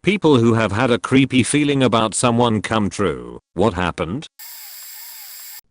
People who have had a creepy feeling about someone come true. What happened?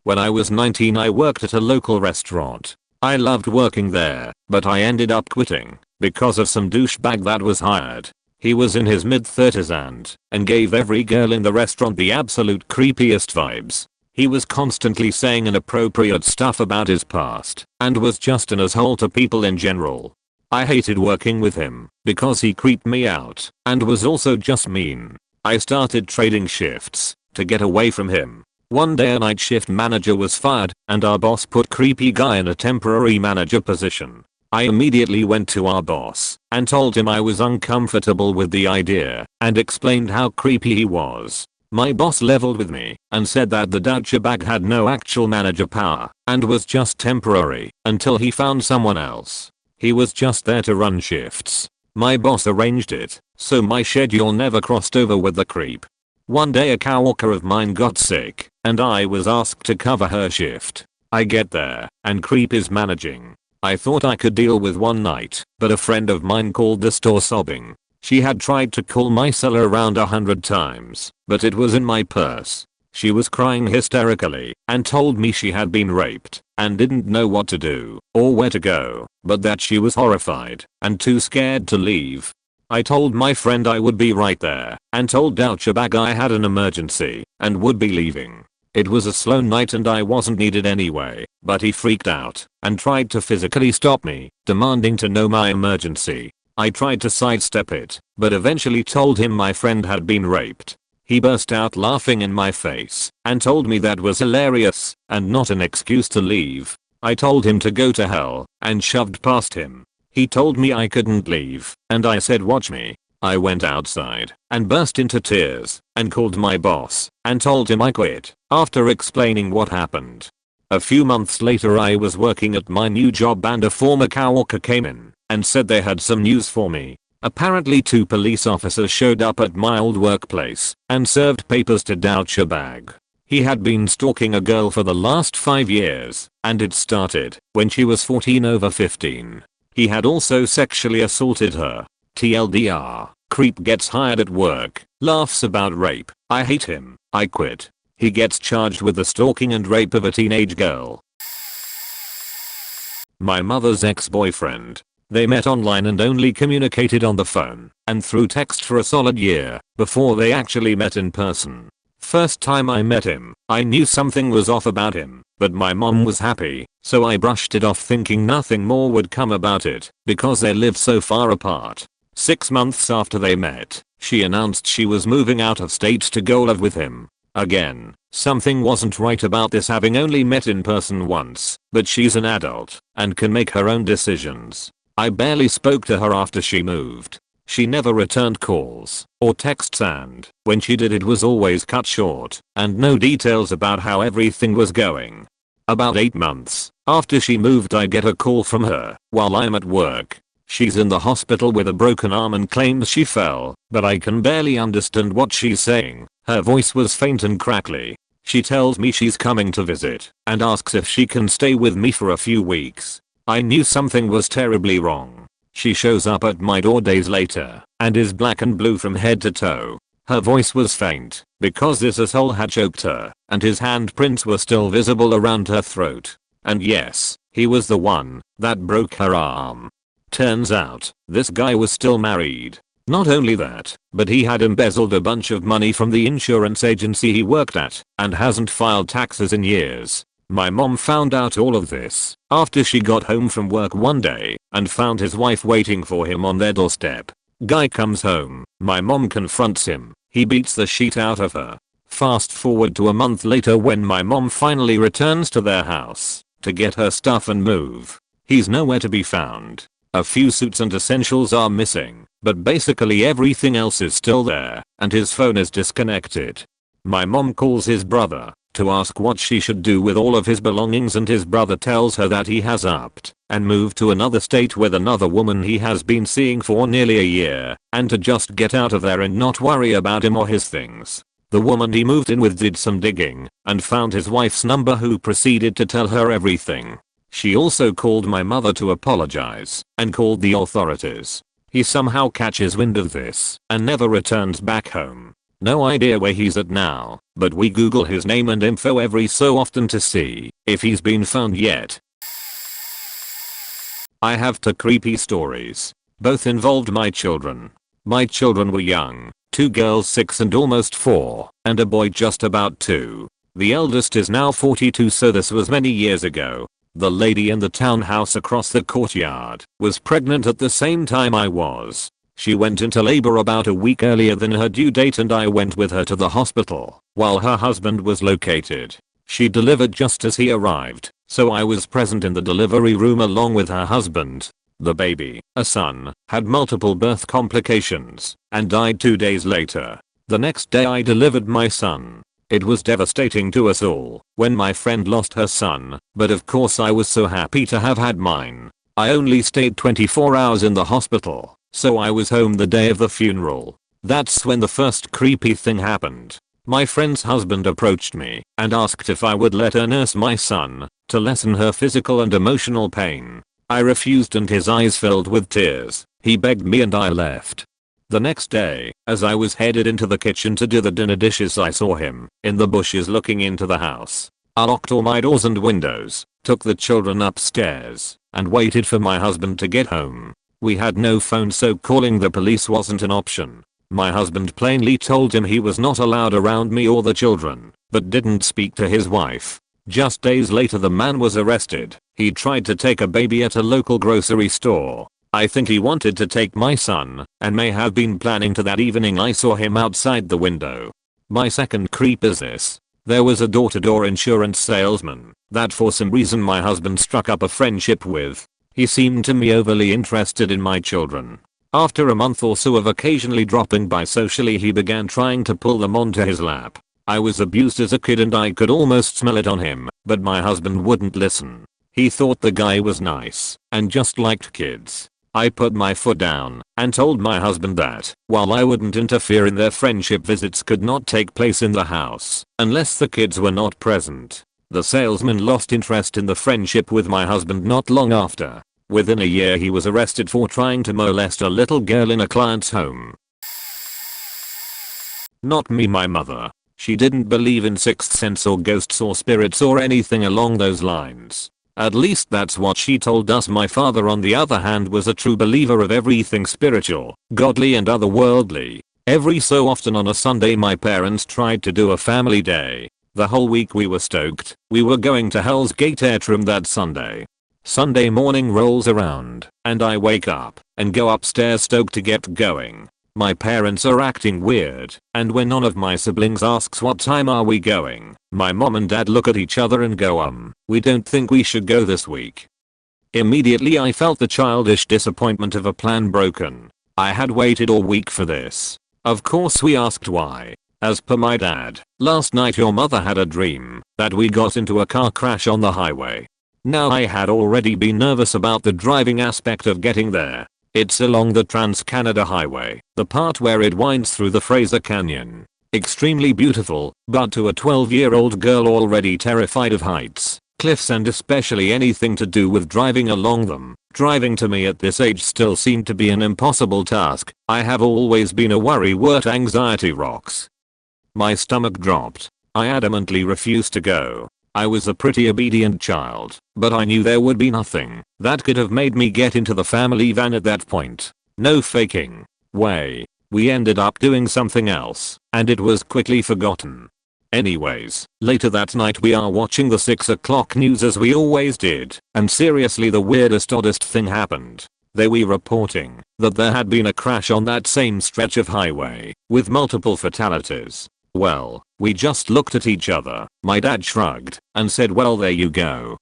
When I was 19 I worked at a local restaurant. I loved working there, but I ended up quitting because of some douchebag that was hired. He was in his mid-30s and gave every girl in the restaurant the absolute creepiest vibes. He was constantly saying inappropriate stuff about his past and was just an asshole to people in general. I hated working with him because he creeped me out and was also just mean. I started trading shifts to get away from him. One day a night shift manager was fired and our boss put creepy guy in a temporary manager position. I immediately went to our boss and told him I was uncomfortable with the idea and explained how creepy he was. My boss leveled with me and said that the douchebag had no actual manager power and was just temporary until he found someone else. He was just there to run shifts. My boss arranged it, so my schedule never crossed over with the creep. One day a coworker of mine got sick and I was asked to cover her shift. I get there and creep is managing. I thought I could deal with one night, but a friend of mine called the store sobbing. She had tried to call my cell around 100 times, but it was in my purse. She was crying hysterically and told me she had been raped and didn't know what to do or where to go, but that she was horrified and too scared to leave. I told my friend I would be right there and told douchebag I had an emergency and would be leaving. It was a slow night and I wasn't needed anyway, but he freaked out and tried to physically stop me, demanding to know my emergency. I tried to sidestep it, but eventually told him my friend had been raped. He burst out laughing in my face and told me that was hilarious and not an excuse to leave. I told him to go to hell and shoved past him. He told me I couldn't leave and I said watch me. I went outside and burst into tears and called my boss and told him I quit after explaining what happened. A few months later I was working at my new job and a former coworker came in and said they had some news for me. Apparently 2 police officers showed up at my old workplace and served papers to douchebag. He had been stalking a girl for the last 5 years and it started when she was 14 over 15. He had also sexually assaulted her. TLDR, creep gets hired at work, laughs about rape. I hate him. I quit. He gets charged with the stalking and rape of a teenage girl. My mother's ex-boyfriend. They met online and only communicated on the phone and through text for a solid year before they actually met in person. First time I met him, I knew something was off about him, but my mom was happy, so I brushed it off thinking nothing more would come about it because they lived so far apart. 6 months after they met, she announced she was moving out of state to go live with him. Again, something wasn't right about this having only met in person once, but she's an adult and can make her own decisions. I barely spoke to her after she moved. She never returned calls or texts and when she did it was always cut short and no details about how everything was going. About 8 months after she moved I get a call from her while I'm at work. She's in the hospital with a broken arm and claims she fell, but I can barely understand what she's saying. Her voice was faint and crackly. She tells me she's coming to visit and asks if she can stay with me for a few weeks. I knew something was terribly wrong. She shows up at my door days later and is black and blue from head to toe. Her voice was faint because this asshole had choked her and his handprints were still visible around her throat. And yes, he was the one that broke her arm. Turns out, this guy was still married. Not only that, but he had embezzled a bunch of money from the insurance agency he worked at and hasn't filed taxes in years. My mom found out all of this after she got home from work one day and found his wife waiting for him on their doorstep. Guy comes home, my mom confronts him, he beats the shit out of her. Fast forward to a month later when my mom finally returns to their house to get her stuff and move. He's nowhere to be found. A few suits and essentials are missing, but basically everything else is still there and his phone is disconnected. My mom calls his brother to ask what she should do with all of his belongings and his brother tells her that he has upped and moved to another state with another woman he has been seeing for nearly a year and to just get out of there and not worry about him or his things. The woman he moved in with did some digging and found his wife's number who proceeded to tell her everything. She also called my mother to apologize and called the authorities. He somehow catches wind of this and never returns back home. No idea where he's at now, but we Google his name and info every so often to see if he's been found yet. I have two creepy stories. Both involved my children. My children were young, 2 girls 6 and almost 4, and a boy just about 2. The eldest is now 42, so this was many years ago. The lady in the townhouse across the courtyard was pregnant at the same time I was. She went into labor about a week earlier than her due date and I went with her to the hospital while her husband was located. She delivered just as he arrived, so I was present in the delivery room along with her husband. The baby, a son, had multiple birth complications and died 2 days later. The next day I delivered my son. It was devastating to us all when my friend lost her son, but of course I was so happy to have had mine. I only stayed 24 hours in the hospital, so I was home the day of the funeral. That's when the first creepy thing happened. My friend's husband approached me and asked if I would let her nurse my son to lessen her physical and emotional pain. I refused and his eyes filled with tears. He begged me and I left. The next day, as I was headed into the kitchen to do the dinner dishes, I saw him in the bushes looking into the house. I locked all my doors and windows, took the children upstairs, and waited for my husband to get home. We had no phone, so calling the police wasn't an option. My husband plainly told him he was not allowed around me or the children, but didn't speak to his wife. Just days later the man was arrested. He tried to take a baby at a local grocery store. I think he wanted to take my son and may have been planning to that evening. I saw him outside the window. My second creep is this. There was a door-to-door insurance salesman that for some reason my husband struck up a friendship with. He seemed to me overly interested in my children. After a month or so of occasionally dropping by socially, he began trying to pull them onto his lap. I was abused as a kid and I could almost smell it on him, but my husband wouldn't listen. He thought the guy was nice and just liked kids. I put my foot down and told my husband that, while I wouldn't interfere in their friendship, visits could not take place in the house unless the kids were not present. The salesman lost interest in the friendship with my husband not long after. Within a year he was arrested for trying to molest a little girl in a client's home. Not me, my mother. She didn't believe in sixth sense or ghosts or spirits or anything along those lines. At least that's what she told us. My father, on the other hand, was a true believer of everything spiritual, godly and otherworldly. Every so often on a Sunday my parents tried to do a family day. The whole week we were stoked. We were going to Hell's Gate Atrium that Sunday. Sunday morning rolls around and I wake up and go upstairs stoked to get going. My parents are acting weird, and when none of my siblings asks what time are we going, my mom and dad look at each other and go we don't think we should go this week. Immediately I felt the childish disappointment of a plan broken. I had waited all week for this. Of course we asked why. As per my dad, last night your mother had a dream that we got into a car crash on the highway. Now I had already been nervous about the driving aspect of getting there. It's along the Trans-Canada Highway, the part where it winds through the Fraser Canyon. Extremely beautiful, but to a 12-year-old girl already terrified of heights, cliffs and especially anything to do with driving along them, driving to me at this age still seemed to be an impossible task. I have always been a worry-wart, anxiety rocks. My stomach dropped. I adamantly refused to go. I was a pretty obedient child, but I knew there would be nothing that could have made me get into the family van at that point. No faking way. We ended up doing something else, and it was quickly forgotten. Anyways, later that night we are watching the 6 o'clock news as we always did, and seriously the weirdest, oddest thing happened. They were reporting that there had been a crash on that same stretch of highway, with multiple fatalities. Well, we just looked at each other. My dad shrugged and said, well, there you go.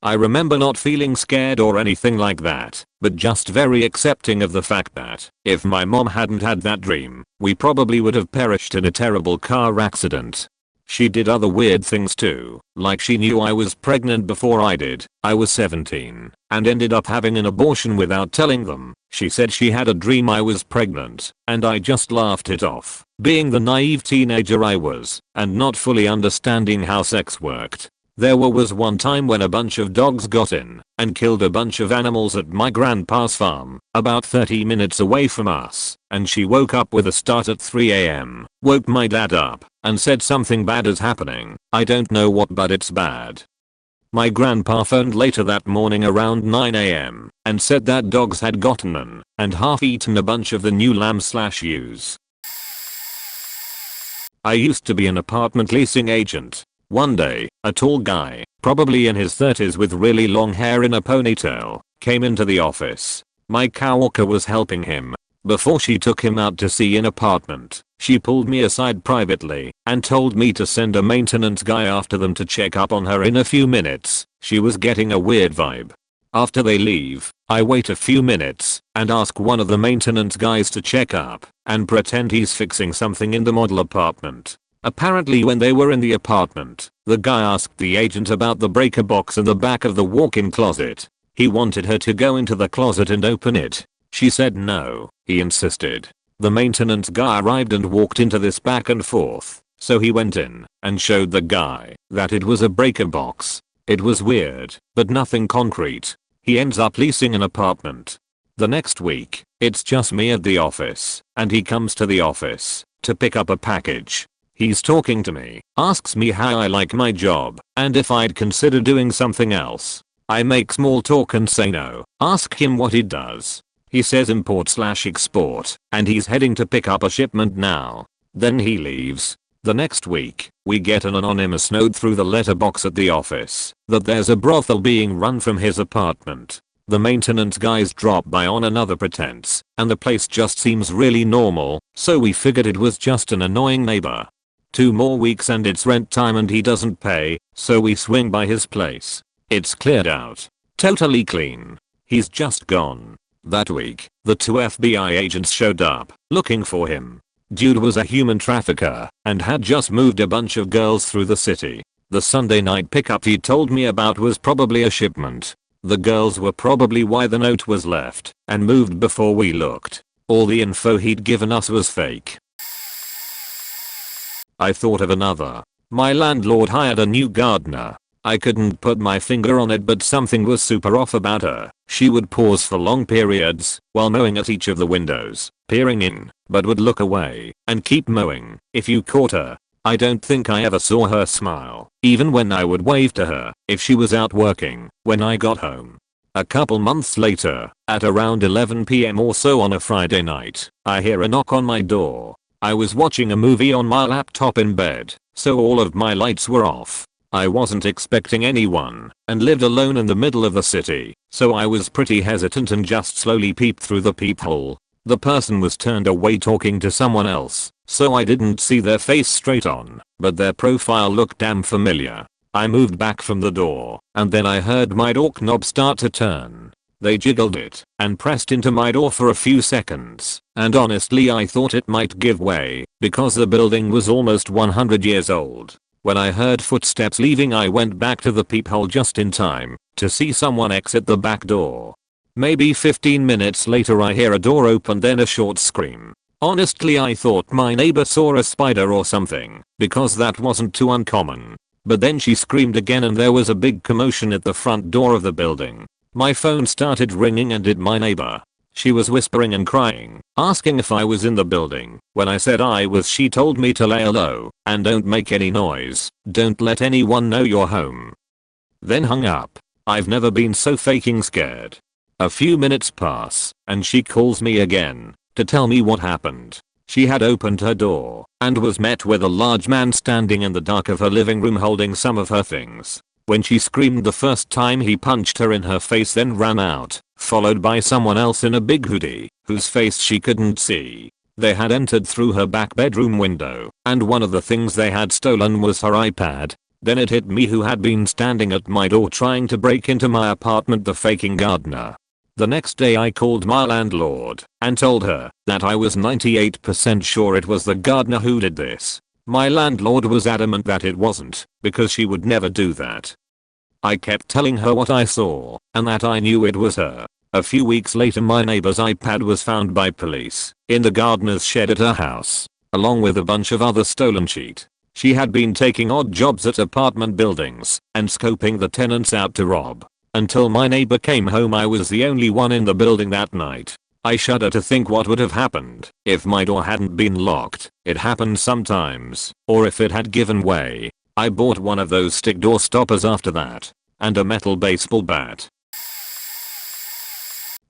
I remember not feeling scared or anything like that, but just very accepting of the fact that if my mom hadn't had that dream, we probably would have perished in a terrible car accident. She did other weird things too, like she knew I was pregnant before I did. I was 17 and ended up having an abortion without telling them. She said she had a dream I was pregnant, and I just laughed it off, being the naive teenager I was, and not fully understanding how sex worked. There was one time when a bunch of dogs got in and killed a bunch of animals at my grandpa's farm, about 30 minutes away from us, and she woke up with a start at 3 am, woke my dad up, and said something bad is happening. I don't know what, but it's bad. My grandpa phoned later that morning around 9 am and said that dogs had gotten in and half eaten a bunch of the new lamb/ewes. I used to be an apartment leasing agent. One day, a tall guy, probably in his 30s with really long hair in a ponytail, came into the office. My coworker was helping him. Before she took him out to see an apartment, she pulled me aside privately and told me to send a maintenance guy after them to check up on her in a few minutes. She was getting a weird vibe. After they leave, I wait a few minutes and ask one of the maintenance guys to check up and pretend he's fixing something in the model apartment. Apparently when they were in the apartment, the guy asked the agent about the breaker box in the back of the walk-in closet. He wanted her to go into the closet and open it. She said no, he insisted. The maintenance guy arrived and walked into this back and forth, so he went in and showed the guy that it was a breaker box. It was weird, but nothing concrete. He ends up leasing an apartment. The next week, it's just me at the office, and he comes to the office to pick up a package. He's talking to me, asks me how I like my job, and if I'd consider doing something else. I make small talk and say no, ask him what he does. He says import/export, and he's heading to pick up a shipment now. Then he leaves. The next week, we get an anonymous note through the letterbox at the office that there's a brothel being run from his apartment. The maintenance guys drop by on another pretense, and the place just seems really normal, so we figured it was just an annoying neighbor. 2 more weeks and it's rent time and he doesn't pay, so we swing by his place. It's cleared out. Totally clean. He's just gone. That week, the 2 FBI agents showed up, looking for him. Dude was a human trafficker, and had just moved a bunch of girls through the city. The Sunday night pickup he told me about was probably a shipment. The girls were probably why the note was left, and moved before we looked. All the info he'd given us was fake. I thought of another. My landlord hired a new gardener. I couldn't put my finger on it, but something was super off about her. She would pause for long periods while mowing at each of the windows, peering in, but would look away and keep mowing if you caught her. I don't think I ever saw her smile, even when I would wave to her if she was out working when I got home. A couple months later, at around 11 PM or so on a Friday night, I hear a knock on my door. I was watching a movie on my laptop in bed, so all of my lights were off. I wasn't expecting anyone, and lived alone in the middle of the city, so I was pretty hesitant and just slowly peeped through the peephole. The person was turned away talking to someone else, so I didn't see their face straight on, but their profile looked damn familiar. I moved back from the door, and then I heard my door knob start to turn. They jiggled it and pressed into my door for a few seconds, and honestly I thought it might give way because the building was almost 100 years old. When I heard footsteps leaving, I went back to the peephole just in time to see someone exit the back door. Maybe 15 minutes later I hear a door open, then a short scream. Honestly I thought my neighbor saw a spider or something, because that wasn't too uncommon. But then she screamed again and there was a big commotion at the front door of the building. My phone started ringing and it my neighbor. She was whispering and crying, asking if I was in the building. When I said I was, she told me to lay low and don't make any noise. Don't let anyone know you're home. Then hung up. I've never been so fucking scared. A few minutes pass and she calls me again to tell me what happened. She had opened her door and was met with a large man standing in the dark of her living room holding some of her things. When she screamed the first time, he punched her in her face, then ran out, followed by someone else in a big hoodie, whose face she couldn't see. They had entered through her back bedroom window, and one of the things they had stolen was her iPad. Then it hit me, who had been standing at my door trying to break into my apartment, the faking gardener. The next day I called my landlord and told her that I was 98% sure it was the gardener who did this. My landlord was adamant that it wasn't, because she would never do that. I kept telling her what I saw, and that I knew it was her. A few weeks later my neighbor's iPad was found by police in the gardener's shed at her house, along with a bunch of other stolen shit. She had been taking odd jobs at apartment buildings and scoping the tenants out to rob. Until my neighbor came home, I was the only one in the building that night. I shudder to think what would have happened if my door hadn't been locked. It happens sometimes. Or if it had given way. I bought one of those stick door stoppers after that. And a metal baseball bat.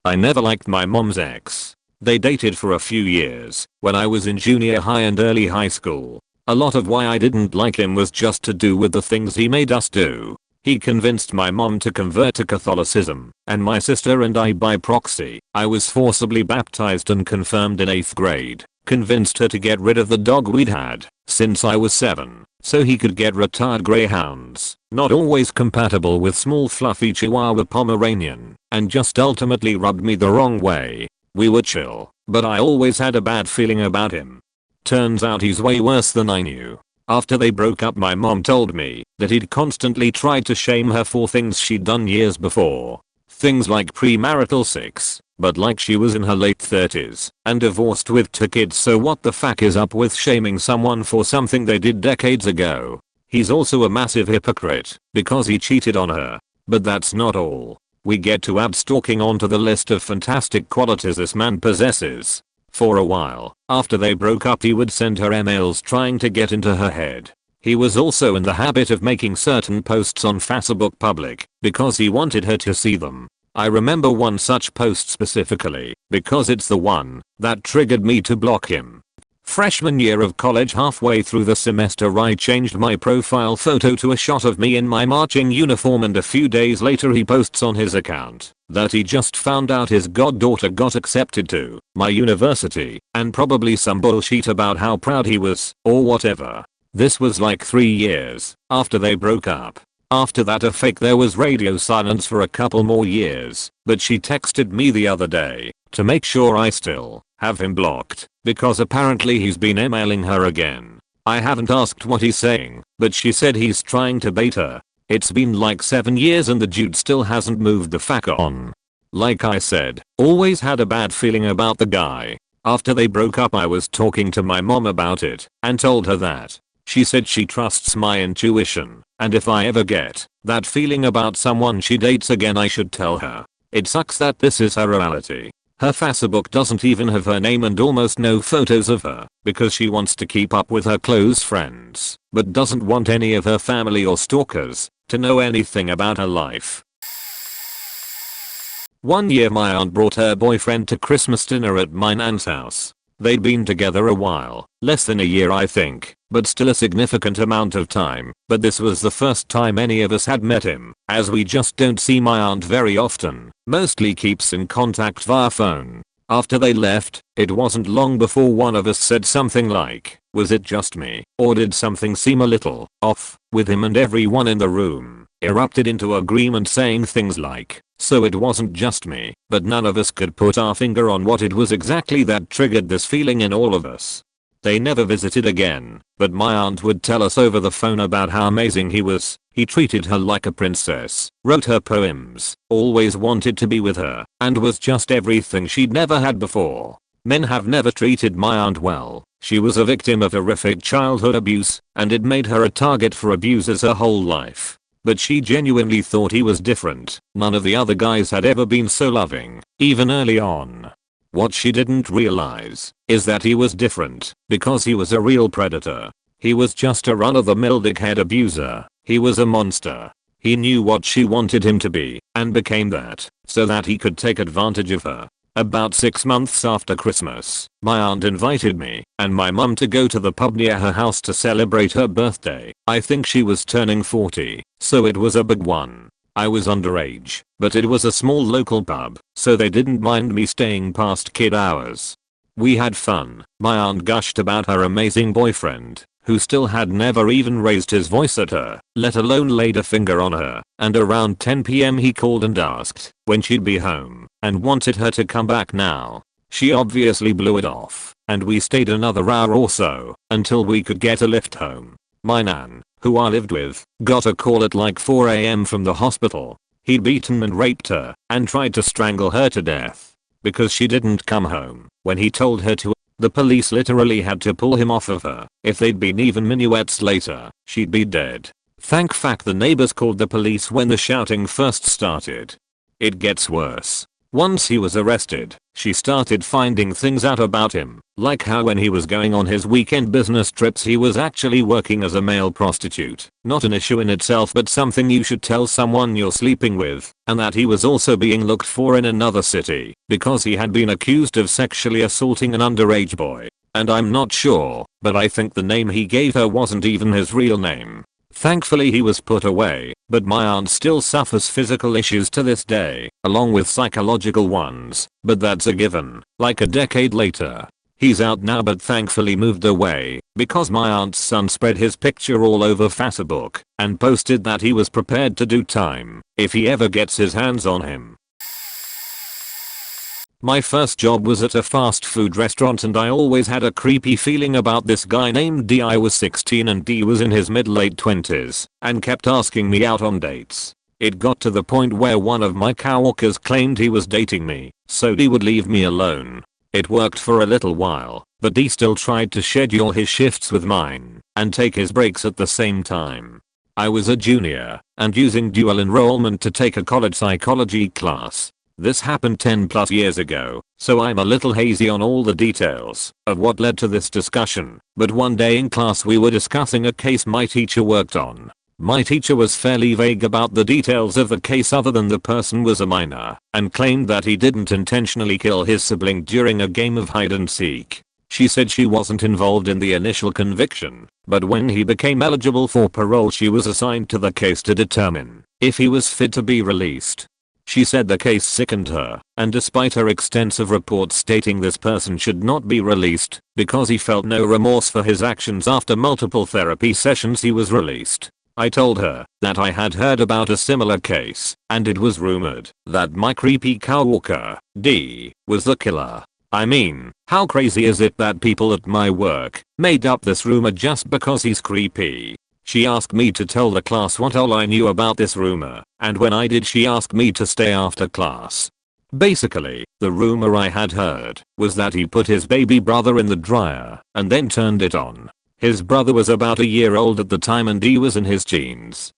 I never liked my mom's ex. They dated for a few years when I was in junior high and early high school. A lot of why I didn't like him was just to do with the things he made us do. He convinced my mom to convert to Catholicism, and my sister and I by proxy. I was forcibly baptized and confirmed in 8th grade. Convinced her to get rid of the dog we'd had since I was 7, so he could get retired greyhounds, not always compatible with small fluffy Chihuahua Pomeranian, and just ultimately rubbed me the wrong way. We were chill, but I always had a bad feeling about him. Turns out he's way worse than I knew. After they broke up, my mom told me that he'd constantly tried to shame her for things she'd done years before. Things like premarital sex, but like she was in her late 30s and divorced with 2 kids, so what the fuck is up with shaming someone for something they did decades ago? He's also a massive hypocrite because he cheated on her. But that's not all. We get to add stalking onto the list of fantastic qualities this man possesses. For a while, after they broke up, he would send her emails trying to get into her head. He was also in the habit of making certain posts on Facebook public because he wanted her to see them. I remember one such post specifically because it's the one that triggered me to block him. Freshman year of college, halfway through the semester, I changed my profile photo to a shot of me in my marching uniform, and a few days later he posts on his account that he just found out his goddaughter got accepted to my university, and probably some bullshit about how proud he was, or whatever. This was like 3 years after they broke up. After that there was radio silence for a couple more years, but she texted me the other day to make sure I still have him blocked, because apparently he's been emailing her again. I haven't asked what he's saying, but she said he's trying to bait her. It's been like 7 years and the dude still hasn't moved the fuck on. Like I said, always had a bad feeling about the guy. After they broke up, I was talking to my mom about it and told her that. She said she trusts my intuition, and if I ever get that feeling about someone she dates again, I should tell her. It sucks that this is her reality. Her Facebook doesn't even have her name and almost no photos of her because she wants to keep up with her close friends, but doesn't want any of her family or stalkers to know anything about her life. One year my aunt brought her boyfriend to Christmas dinner at my nan's house. They'd been together a while, less than a year I think, but still a significant amount of time. But this was the first time any of us had met him, as we just don't see my aunt very often, mostly keeps in contact via phone. After they left, it wasn't long before one of us said something like, "Was it just me, or did something seem a little off with him?" And everyone in the room erupted into agreement, saying things like, "So it wasn't just me," but none of us could put our finger on what it was exactly that triggered this feeling in all of us. They never visited again, but my aunt would tell us over the phone about how amazing he was. He treated her like a princess, wrote her poems, always wanted to be with her, and was just everything she'd never had before. Men have never treated my aunt well. She was a victim of horrific childhood abuse, and it made her a target for abusers her whole life. But she genuinely thought he was different. None of the other guys had ever been so loving, even early on. What she didn't realize is that he was different because he was a real predator. He was just a run-of-the-mill dickhead abuser. He was a monster. He knew what she wanted him to be and became that so that he could take advantage of her. About 6 months after Christmas, my aunt invited me and my mum to go to the pub near her house to celebrate her birthday. I think she was turning 40, so it was a big one. I was underage, but it was a small local pub, so they didn't mind me staying past kid hours. We had fun. My aunt gushed about her amazing boyfriend, who still had never even raised his voice at her, let alone laid a finger on her, and around 10 PM he called and asked when she'd be home, and wanted her to come back now. She obviously blew it off, and we stayed another hour or so, until we could get a lift home. My nan, who I lived with, got a call at like 4 AM from the hospital. He'd beaten and raped her, and tried to strangle her to death. Because she didn't come home when he told her to. The police literally had to pull him off of her. If they'd been even minuets later, she'd be dead. Thank fuck the neighbors called the police when the shouting first started. It gets worse. Once he was arrested, she started finding things out about him, like how when he was going on his weekend business trips he was actually working as a male prostitute. Not an issue in itself but something you should tell someone you're sleeping with, and that he was also being looked for in another city because he had been accused of sexually assaulting an underage boy. And I'm not sure, but I think the name he gave her wasn't even his real name. Thankfully he was put away, but my aunt still suffers physical issues to this day, along with psychological ones, but that's a given. Like a decade later, he's out now but thankfully moved away, because my aunt's son spread his picture all over Facebook, and posted that he was prepared to do time, if he ever gets his hands on him. My first job was at a fast food restaurant and I always had a creepy feeling about this guy named D. I was 16 and D was in his mid-late 20s and kept asking me out on dates. It got to the point where one of my coworkers claimed he was dating me, so D would leave me alone. It worked for a little while, but D still tried to schedule his shifts with mine and take his breaks at the same time. I was a junior and using dual enrollment to take a college psychology class. This happened 10 plus years ago, so I'm a little hazy on all the details of what led to this discussion, but one day in class we were discussing a case my teacher worked on. My teacher was fairly vague about the details of the case other than the person was a minor, and claimed that he didn't intentionally kill his sibling during a game of hide and seek. She said she wasn't involved in the initial conviction, but when he became eligible for parole she was assigned to the case to determine if he was fit to be released. She said the case sickened her, and despite her extensive reports stating this person should not be released because he felt no remorse for his actions after multiple therapy sessions he was released. I told her that I had heard about a similar case, and it was rumored that my creepy coworker, D, was the killer. I mean, how crazy is it that people at my work made up this rumor just because he's creepy? She asked me to tell the class what all I knew about this rumor, and when I did she asked me to stay after class. Basically, the rumor I had heard was that he put his baby brother in the dryer and then turned it on. His brother was about a year old at the time and D was in his teens.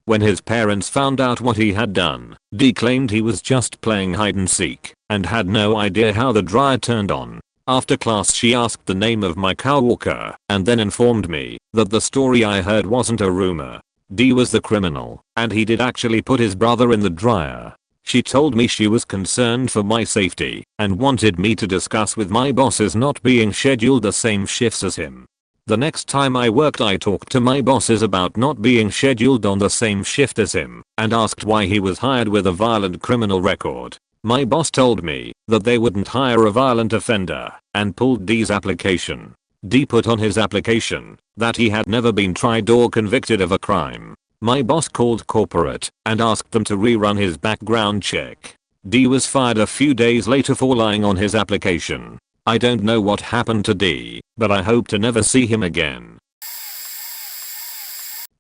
When his parents found out what he had done, D claimed he was just playing hide and seek and had no idea how the dryer turned on. After class she asked the name of my coworker and then informed me that the story I heard wasn't a rumor. D was the criminal and he did actually put his brother in the dryer. She told me she was concerned for my safety and wanted me to discuss with my bosses not being scheduled the same shifts as him. The next time I worked I talked to my bosses about not being scheduled on the same shift as him and asked why he was hired with a violent criminal record. My boss told me that they wouldn't hire a violent offender and pulled D's application. D put on his application that he had never been tried or convicted of a crime. My boss called corporate and asked them to rerun his background check. D was fired a few days later for lying on his application. I don't know what happened to D, but I hope to never see him again.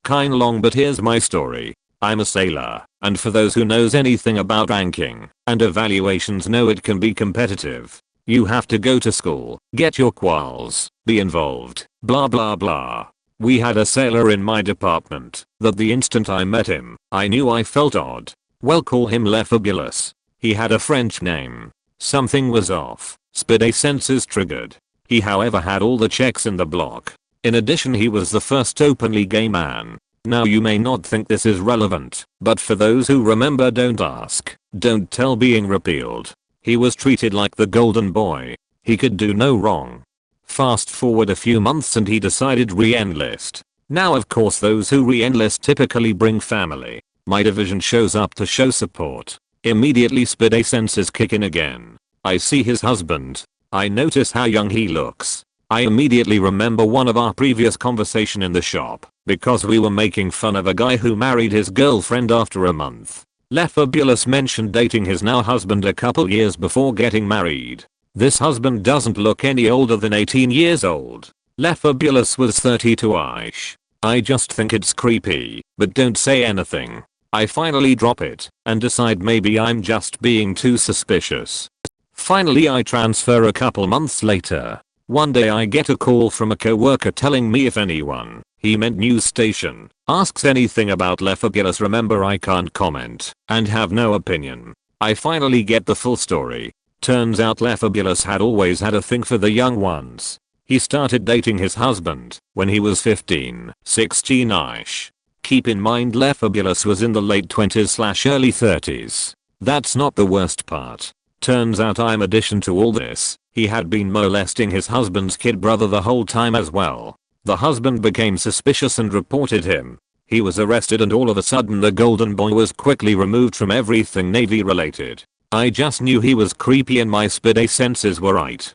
Kinda long but here's my story. I'm a sailor, and for those who knows anything about ranking and evaluations know it can be competitive. You have to go to school, get your quals, be involved, blah blah blah. We had a sailor in my department that the instant I met him, I knew I felt odd. Well, call him Le Fabulous. He had a French name. Something was off. Spidey senses triggered. He however had all the checks in the block. In addition he was the first openly gay man. Now you may not think this is relevant, but for those who remember don't ask, don't tell being repealed. He was treated like the golden boy. He could do no wrong. Fast forward a few months and he decided re-enlist. Now of course those who re-enlist typically bring family. My division shows up to show support. Immediately Spidey senses kick in again. I see his husband. I notice how young he looks. I immediately remember one of our previous conversation in the shop, because we were making fun of a guy who married his girlfriend after a month. Le Fabulous mentioned dating his now husband a couple years before getting married. This husband doesn't look any older than 18 years old. Le Fabulous was 32ish. I just think it's creepy, but don't say anything. I finally drop it and decide maybe I'm just being too suspicious. Finally I transfer a couple months later. One day I get a call from a coworker telling me if anyone, he meant news station, asks anything about Lephabulas. Remember, I can't comment and have no opinion. I finally get the full story. Turns out Lephabulas had always had a thing for the young ones. He started dating his husband when he was 15, 16ish. Keep in mind Lephabulas was in the late 20s/early 30s. That's not the worst part. Turns out in addition to all this, he had been molesting his husband's kid brother the whole time as well. The husband became suspicious and reported him. He was arrested, and all of a sudden the golden boy was quickly removed from everything Navy related. I just knew he was creepy and my spidey senses were right.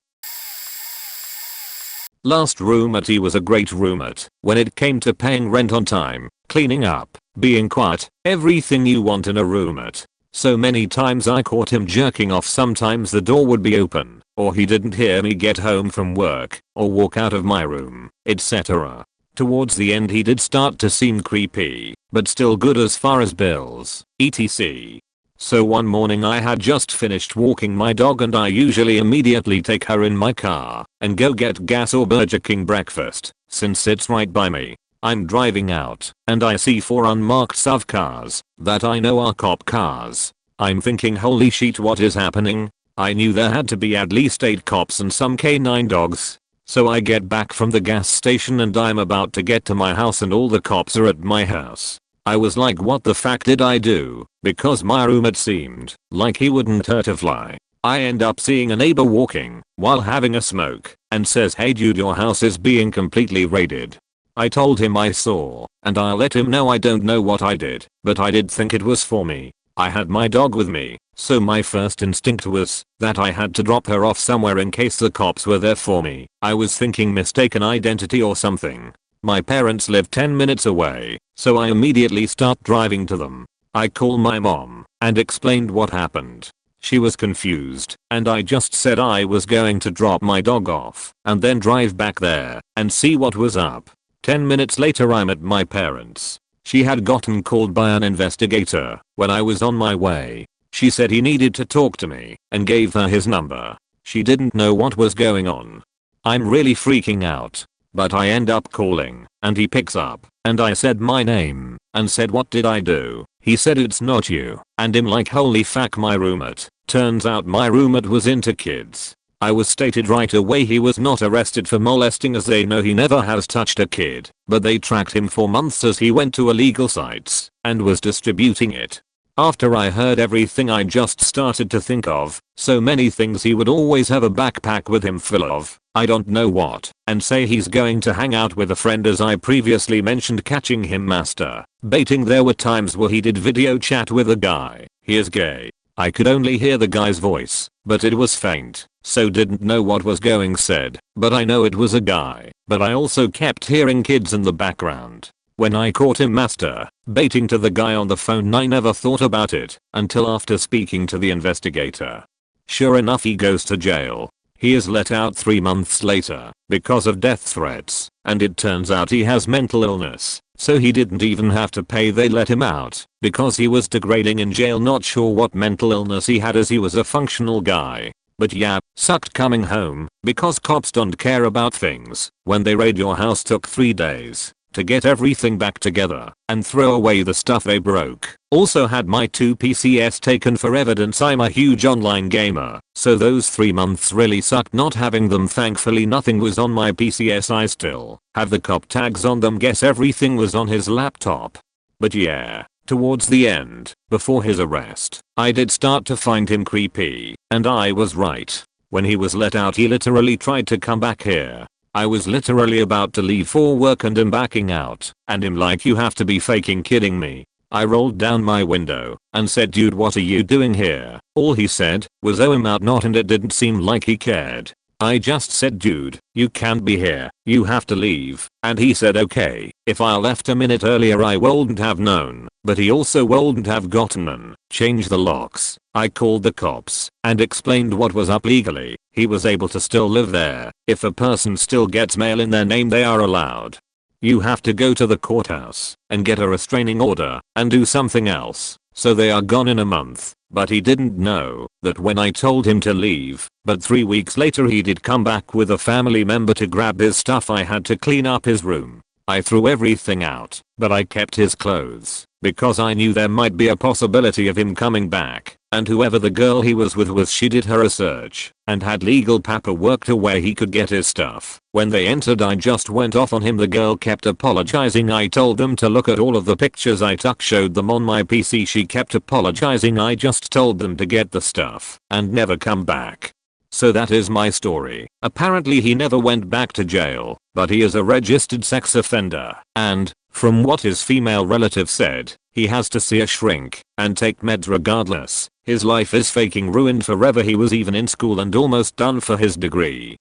Last roommate, he was a great roommate when it came to paying rent on time, cleaning up, being quiet, everything you want in a roommate. So many times I caught him jerking off. Sometimes the door would be open, or he didn't hear me get home from work, or walk out of my room, etc. Towards the end he did start to seem creepy, but still good as far as bills, etc. So one morning I had just finished walking my dog, and I usually immediately take her in my car and go get gas or Burger King breakfast, since it's right by me. I'm driving out and I see 4 unmarked SUV cars that I know are cop cars. I'm thinking, holy shit, what is happening? I knew there had to be at least 8 cops and some canine dogs. So I get back from the gas station and I'm about to get to my house and all the cops are at my house. I was like, what the fuck did I do? Because my roommate seemed like he wouldn't hurt a fly. I end up seeing a neighbor walking while having a smoke and says, hey dude, your house is being completely raided. I told him I saw, and I let him know I don't know what I did, but I did think it was for me. I had my dog with me, so my first instinct was that I had to drop her off somewhere in case the cops were there for me. I was thinking mistaken identity or something. My parents live 10 minutes away, so I immediately start driving to them. I call my mom and explained what happened. She was confused, and I just said I was going to drop my dog off and then drive back there and see what was up. 10 minutes later I'm at my parents'. She had gotten called by an investigator when I was on my way. She said he needed to talk to me and gave her his number. She didn't know what was going on. I'm really freaking out, but I end up calling and he picks up and I said my name and said, what did I do? He said, it's not you, and I'm like, holy fuck, my roommate. Turns out my roommate was into kids. I was stated right away he was not arrested for molesting, as they know he never has touched a kid, but they tracked him for months as he went to illegal sites and was distributing it. After I heard everything I just started to think of so many things. He would always have a backpack with him full of I don't know what, and say he's going to hang out with a friend, as I previously mentioned catching him masturbating. There were times where he did video chat with a guy. He is gay. I could only hear the guy's voice, but it was faint, so didn't know what was going said, but I know it was a guy. But I also kept hearing kids in the background. When I caught him masturbating to the guy on the phone, I never thought about it until after speaking to the investigator. Sure enough, he goes to jail. He is let out 3 months later because of death threats, and it turns out he has mental illness, so he didn't even have to pay. They let him out because he was degrading in jail. Not sure what mental illness he had, as he was a functional guy. But yeah, sucked coming home because cops don't care about things. When they raid your house, took 3 days to get everything back together and throw away the stuff they broke. Also had my 2 PCs taken for evidence. I'm a huge online gamer, so those 3 months really sucked not having them. Thankfully nothing was on my PCs. I still have the cop tags on them. Guess everything was on his laptop. But yeah, towards the end, before his arrest, I did start to find him creepy, and I was right. When he was let out, he literally tried to come back here. I was literally about to leave for work and am backing out, and I'm like, you have to be fucking kidding me. I rolled down my window and said, dude, what are you doing here? All he said was, oh, I'm out not, and it didn't seem like he cared. I just said, dude, you can't be here, you have to leave, and he said okay. If I left a minute earlier I wouldn't have known, but he also wouldn't have gotten and changed the locks. I called the cops and explained what was up. Legally, he was able to still live there. If a person still gets mail in their name, they are allowed. You have to go to the courthouse and get a restraining order and do something else, so they are gone in a month. but he didn't know that when I told him to leave, but 3 weeks later he did come back with a family member to grab his stuff. I had to clean up his room. I threw everything out, but I kept his clothes because I knew there might be a possibility of him coming back, and whoever the girl he was with, she did her research and had legal paperwork to where he could get his stuff. When they entered, I just went off on him. The girl kept apologizing. I told them to look at all of the pictures I took, showed them on my PC. She kept apologizing. I just told them to get the stuff and never come back. So that is my story. Apparently he never went back to jail, but he is a registered sex offender, and, from what his female relative said, he has to see a shrink and take meds regardless. His life is fucking ruined forever. He was even in school and almost done for his degree.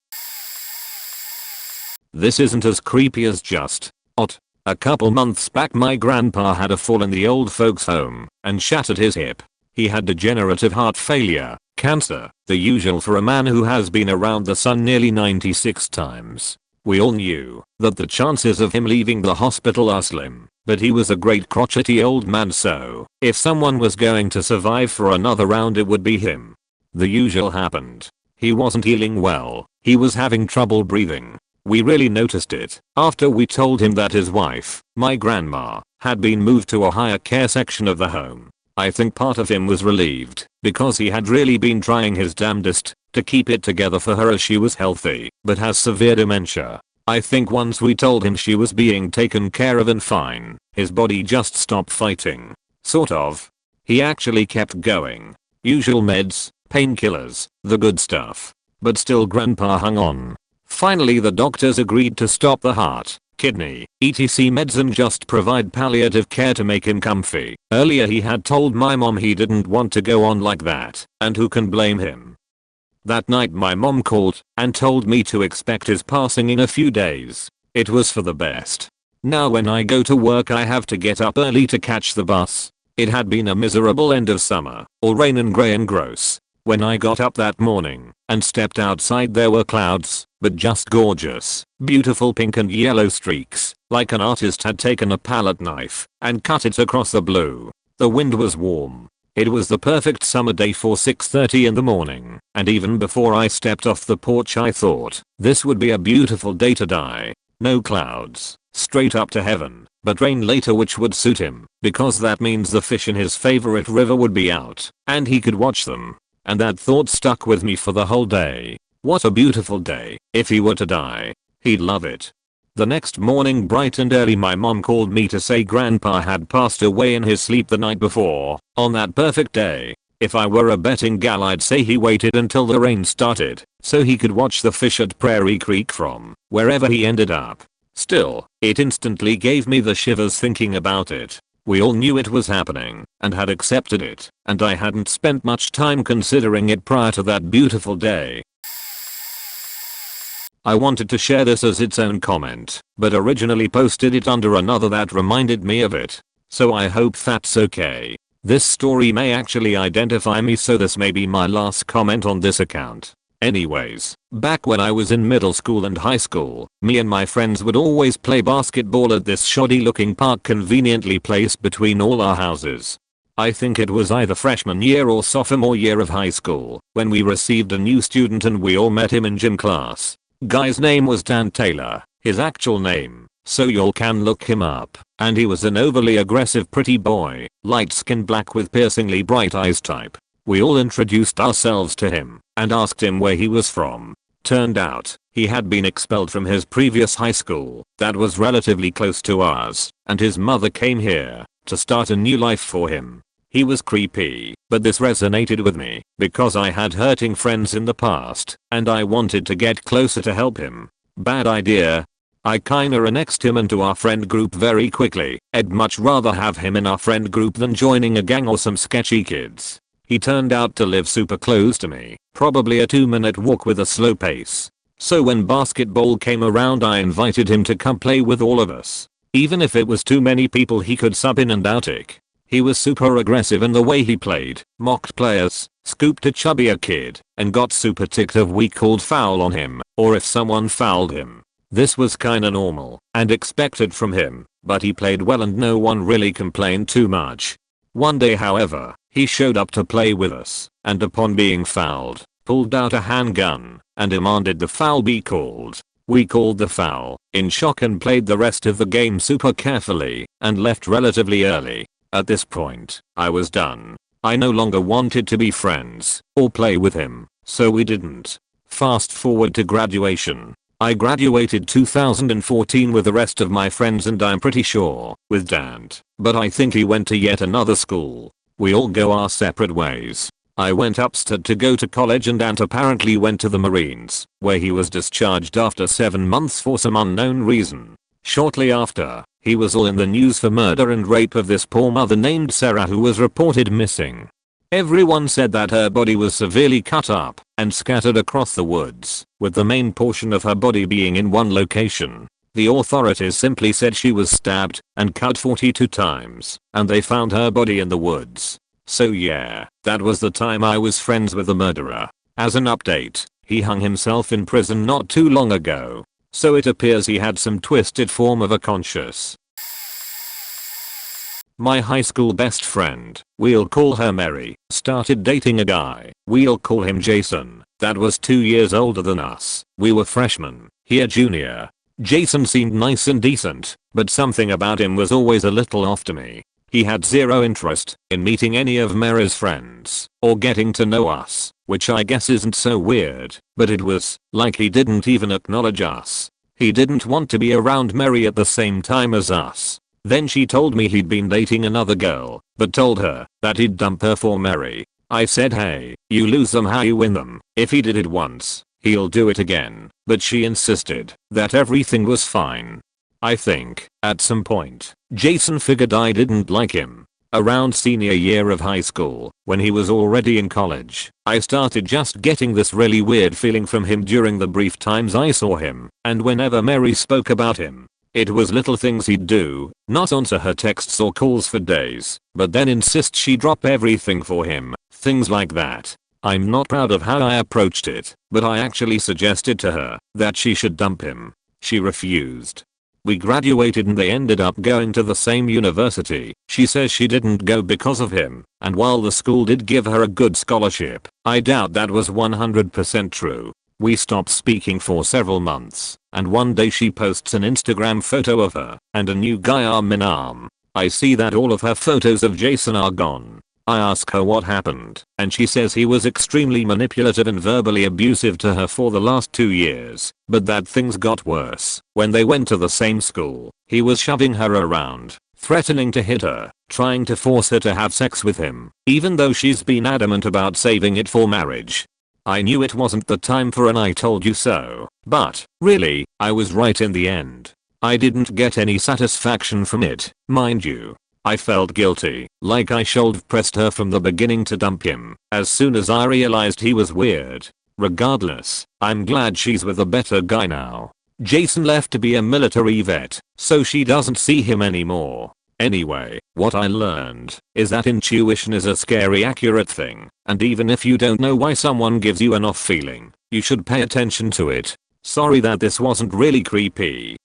This isn't as creepy as just odd. A couple months back, my grandpa had a fall in the old folks home and shattered his hip. He had degenerative heart failure, cancer, the usual for a man who has been around the sun nearly 96 times. We all knew that the chances of him leaving the hospital are slim, but he was a great crotchety old man, so if someone was going to survive for another round, it would be him. The usual happened. He wasn't healing well. He was having trouble breathing. We really noticed it after we told him that his wife, my grandma, had been moved to a higher care section of the home. I think part of him was relieved because he had really been trying his damnedest to keep it together for her, as she was healthy but has severe dementia. I think once we told him she was being taken care of and fine, his body just stopped fighting. Sort of. He actually kept going. Usual meds, painkillers, the good stuff. But still grandpa hung on. Finally the doctors agreed to stop the heart, kidney, etc. meds and just provide palliative care to make him comfy. Earlier he had told my mom he didn't want to go on like that, and who can blame him? That night my mom called and told me to expect his passing in a few days. It was for the best. Now when I go to work I have to get up early to catch the bus. It had been a miserable end of summer, all rain and grey and gross. When I got up that morning and stepped outside, there were clouds, but just gorgeous, beautiful pink and yellow streaks, like an artist had taken a palette knife and cut it across the blue. The wind was warm. It was the perfect summer day for 6:30 in the morning, and even before I stepped off the porch I thought this would be a beautiful day to die. No clouds, straight up to heaven, but rain later, which would suit him because that means the fish in his favorite river would be out and he could watch them. And that thought stuck with me for the whole day. What a beautiful day. If he were to die, he'd love it. The next morning bright and early my mom called me to say grandpa had passed away in his sleep the night before. On that perfect day, if I were a betting gal I'd say he waited until the rain started so he could watch the fish at Prairie Creek from wherever he ended up. Still, it instantly gave me the shivers thinking about it. We all knew it was happening and had accepted it, and I hadn't spent much time considering it prior to that beautiful day. I wanted to share this as its own comment, but originally posted it under another that reminded me of it. So I hope that's okay. This story may actually identify me, so this may be my last comment on this account. Anyways, back when I was in middle school and high school, me and my friends would always play basketball at this shoddy looking park conveniently placed between all our houses. I think it was either freshman year or sophomore year of high school when we received a new student and we all met him in gym class. Guy's name was Dan Taylor, his actual name, so y'all can look him up, and he was an overly aggressive pretty boy, light-skinned black with piercingly bright eyes type. We all introduced ourselves to him and asked him where he was from. Turned out, he had been expelled from his previous high school that was relatively close to ours, and his mother came here to start a new life for him. He was creepy, but this resonated with me because I had hurting friends in the past and I wanted to get closer to help him. Bad idea. I kinda annexed him into our friend group very quickly. I'd much rather have him in our friend group than joining a gang or some sketchy kids. He turned out to live super close to me, probably a 2-minute walk with a slow pace. So when basketball came around I invited him to come play with all of us. Even if it was too many people he could sub in and out it. He was super aggressive in the way he played, mocked players, scooped a chubbier kid, and got super ticked if we called foul on him, or if someone fouled him. This was kinda normal and expected from him, but he played well and no one really complained too much. One day however, he showed up to play with us, and upon being fouled, pulled out a handgun, and demanded the foul be called. We called the foul, in shock, and played the rest of the game super carefully, and left relatively early. At this point, I was done. I no longer wanted to be friends, or play with him, so we didn't. Fast forward to graduation. I graduated 2014 with the rest of my friends, and I'm pretty sure with Dant, but I think he went to yet another school. We all go our separate ways. I went upstate to go to college, and Dant apparently went to the Marines, where he was discharged after 7 months for some unknown reason. Shortly after, he was all in the news for murder and rape of this poor mother named Sarah, who was reported missing. Everyone said that her body was severely cut up and scattered across the woods, with the main portion of her body being in one location. The authorities simply said she was stabbed and cut 42 times, and they found her body in the woods. So yeah, that was the time I was friends with the murderer. As an update, he hung himself in prison not too long ago. So it appears he had some twisted form of a conscience. My high school best friend, we'll call her Mary, started dating a guy, we'll call him Jason, that was 2 years older than us. We were freshmen, he a junior. Jason seemed nice and decent, but something about him was always a little off to me. He had zero interest in meeting any of Mary's friends or getting to know us, which I guess isn't so weird, but it was like he didn't even acknowledge us. He didn't want to be around Mary at the same time as us. Then she told me he'd been dating another girl, but told her that he'd dump her for Mary. I said, hey, you lose them how you win them. If he did it once, he'll do it again. But she insisted that everything was fine. I think, at some point, Jason figured I didn't like him. Around senior year of high school, when he was already in college, I started just getting this really weird feeling from him during the brief times I saw him, and whenever Mary spoke about him. It was little things he'd do, not answer her texts or calls for days, but then insist she drop everything for him, things like that. I'm not proud of how I approached it, but I actually suggested to her that she should dump him. She refused. We graduated and they ended up going to the same university. She says she didn't go because of him, and while the school did give her a good scholarship, I doubt that was 100% true. We stopped speaking for several months, and one day she posts an Instagram photo of her and a new guy arm in arm. I see that all of her photos of Jason are gone. I ask her what happened, and she says he was extremely manipulative and verbally abusive to her for the last 2 years, but that things got worse. When they went to the same school, he was shoving her around, threatening to hit her, trying to force her to have sex with him, even though she's been adamant about saving it for marriage. I knew it wasn't the time for an I told you so, but, really, I was right in the end. I didn't get any satisfaction from it, mind you. I felt guilty, like I should pressed her from the beginning to dump him, as soon as I realized he was weird. Regardless, I'm glad she's with a better guy now. Jason left to be a military vet, so she doesn't see him anymore. Anyway, what I learned is that intuition is a scary accurate thing, and even if you don't know why someone gives you an off feeling, you should pay attention to it. Sorry that this wasn't really creepy.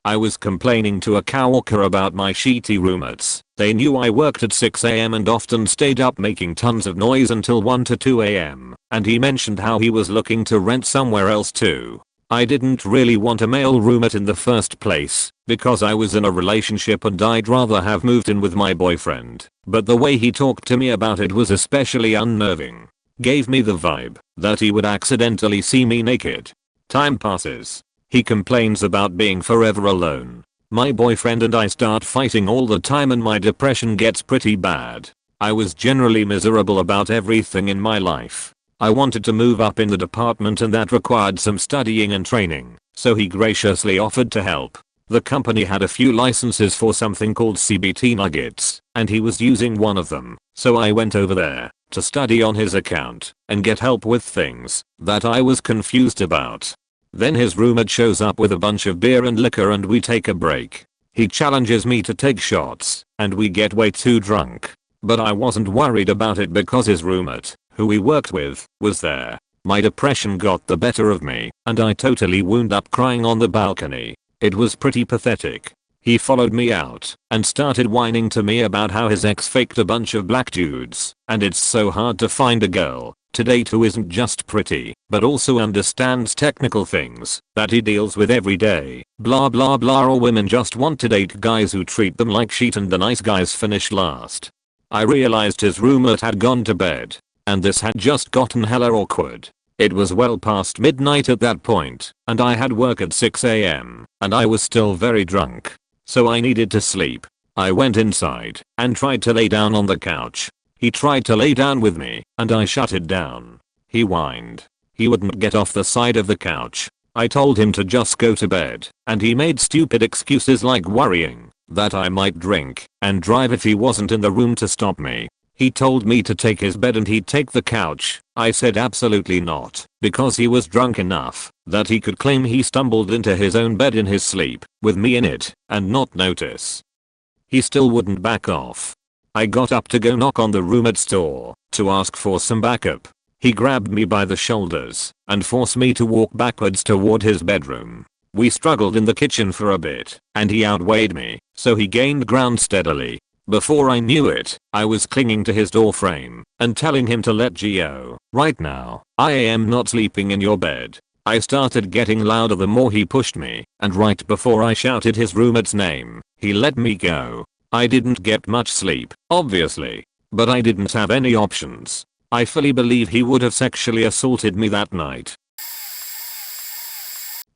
I was complaining to a coworker about my shitty roommates. They knew I worked at 6 AM and often stayed up making tons of noise until 1 to 2 AM, and he mentioned how he was looking to rent somewhere else too. I didn't really want a male roommate in the first place, because I was in a relationship and I'd rather have moved in with my boyfriend, but the way he talked to me about it was especially unnerving. Gave me the vibe that he would accidentally see me naked. Time passes. He complains about being forever alone. My boyfriend and I start fighting all the time and my depression gets pretty bad. I was generally miserable about everything in my life. I wanted to move up in the department and that required some studying and training, so he graciously offered to help. The company had a few licenses for something called CBT Nuggets, and he was using one of them, so I went over there to study on his account and get help with things that I was confused about. Then his roommate shows up with a bunch of beer and liquor and we take a break. He challenges me to take shots, and we get way too drunk. But I wasn't worried about it because his roommate, who we worked with, was there. My depression got the better of me, and I totally wound up crying on the balcony. It was pretty pathetic. He followed me out and started whining to me about how his ex faked a bunch of black dudes and it's so hard to find a girl to date who isn't just pretty but also understands technical things that he deals with every day. Blah blah blah. All women just want to date guys who treat them like shit and the nice guys finish last. I realized his roommate had gone to bed and this had just gotten hella awkward. It was well past midnight at that point and I had work at 6 AM and I was still very drunk. So I needed to sleep. I went inside and tried to lay down on the couch. He tried to lay down with me and I shut it down. He whined. He wouldn't get off the side of the couch. I told him to just go to bed and he made stupid excuses like worrying that I might drink and drive if he wasn't in the room to stop me. He told me to take his bed and he'd take the couch. I said absolutely not because he was drunk enough that he could claim he stumbled into his own bed in his sleep with me in it and not notice. He still wouldn't back off. I got up to go knock on the roommate's door to ask for some backup. He grabbed me by the shoulders and forced me to walk backwards toward his bedroom. We struggled in the kitchen for a bit and he outweighed me, so he gained ground steadily. Before I knew it, I was clinging to his door frame and telling him to let go. Right now, I am not sleeping in your bed. I started getting louder the more he pushed me, and right before I shouted his roommate's name, he let me go. I didn't get much sleep, obviously, but I didn't have any options. I fully believe he would have sexually assaulted me that night.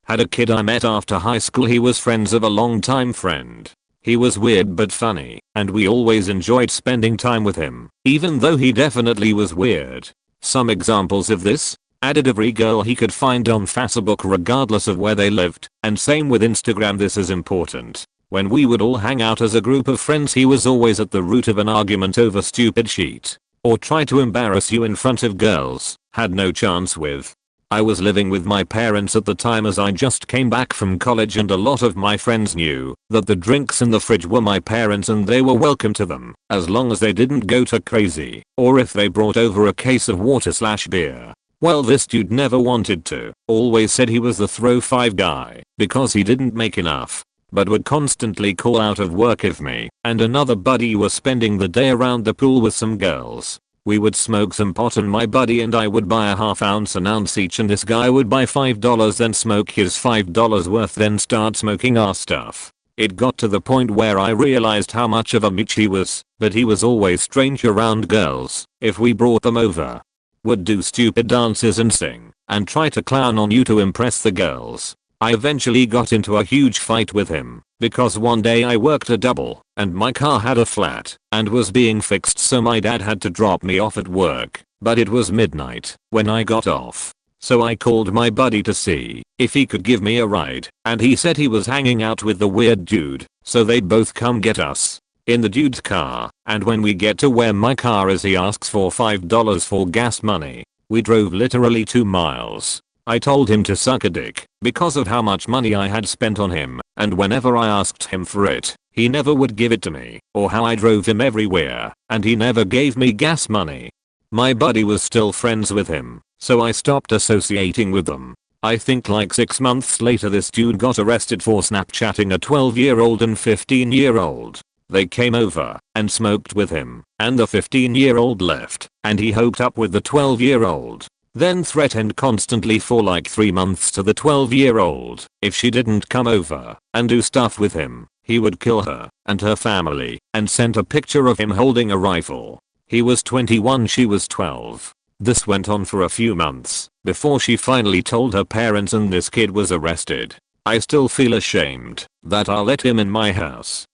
Had a kid I met after high school. He was friends of a longtime friend. He was weird but funny, and we always enjoyed spending time with him, even though he definitely was weird. Some examples of this: added every girl he could find on Facebook regardless of where they lived, and same with Instagram. This is important. When we would all hang out as a group of friends, he was always at the root of an argument over stupid shit, or try to embarrass you in front of girls. Had no chance with. I was living with my parents at the time as I just came back from college, and a lot of my friends knew that the drinks in the fridge were my parents and they were welcome to them as long as they didn't go too crazy or if they brought over a case of water/beer. Well, this dude never wanted to, always said he was the throw 5 guy because he didn't make enough, but would constantly call out of work if me and another buddy were spending the day around the pool with some girls. We would smoke some pot and my buddy and I would buy a half ounce an ounce each, and this guy would buy $5 then smoke his $5 worth then start smoking our stuff. It got to the point where I realized how much of a mooch he was, but he was always strange around girls if we brought them over. Would do stupid dances and sing and try to clown on you to impress the girls. I eventually got into a huge fight with him because one day I worked a double and my car had a flat and was being fixed, so my dad had to drop me off at work, but it was midnight when I got off. So I called my buddy to see if he could give me a ride, and he said he was hanging out with the weird dude, so they'd both come get us in the dude's car, and when we get to where my car is he asks for $5 for gas money. We drove literally 2 miles. I told him to suck a dick because of how much money I had spent on him, and whenever I asked him for it, he never would give it to me, or how I drove him everywhere, and he never gave me gas money. My buddy was still friends with him, so I stopped associating with them. I think like 6 months later this dude got arrested for Snapchatting a 12-year-old and 15-year-old. They came over and smoked with him, and the 15-year-old left, and he hooked up with the 12-year-old. Then threatened constantly for like 3 months to the 12-year-old if she didn't come over and do stuff with him, he would kill her and her family, and sent a picture of him holding a rifle. He was 21, she was 12. This went on for a few months before she finally told her parents and this kid was arrested. I still feel ashamed that I let him in my house.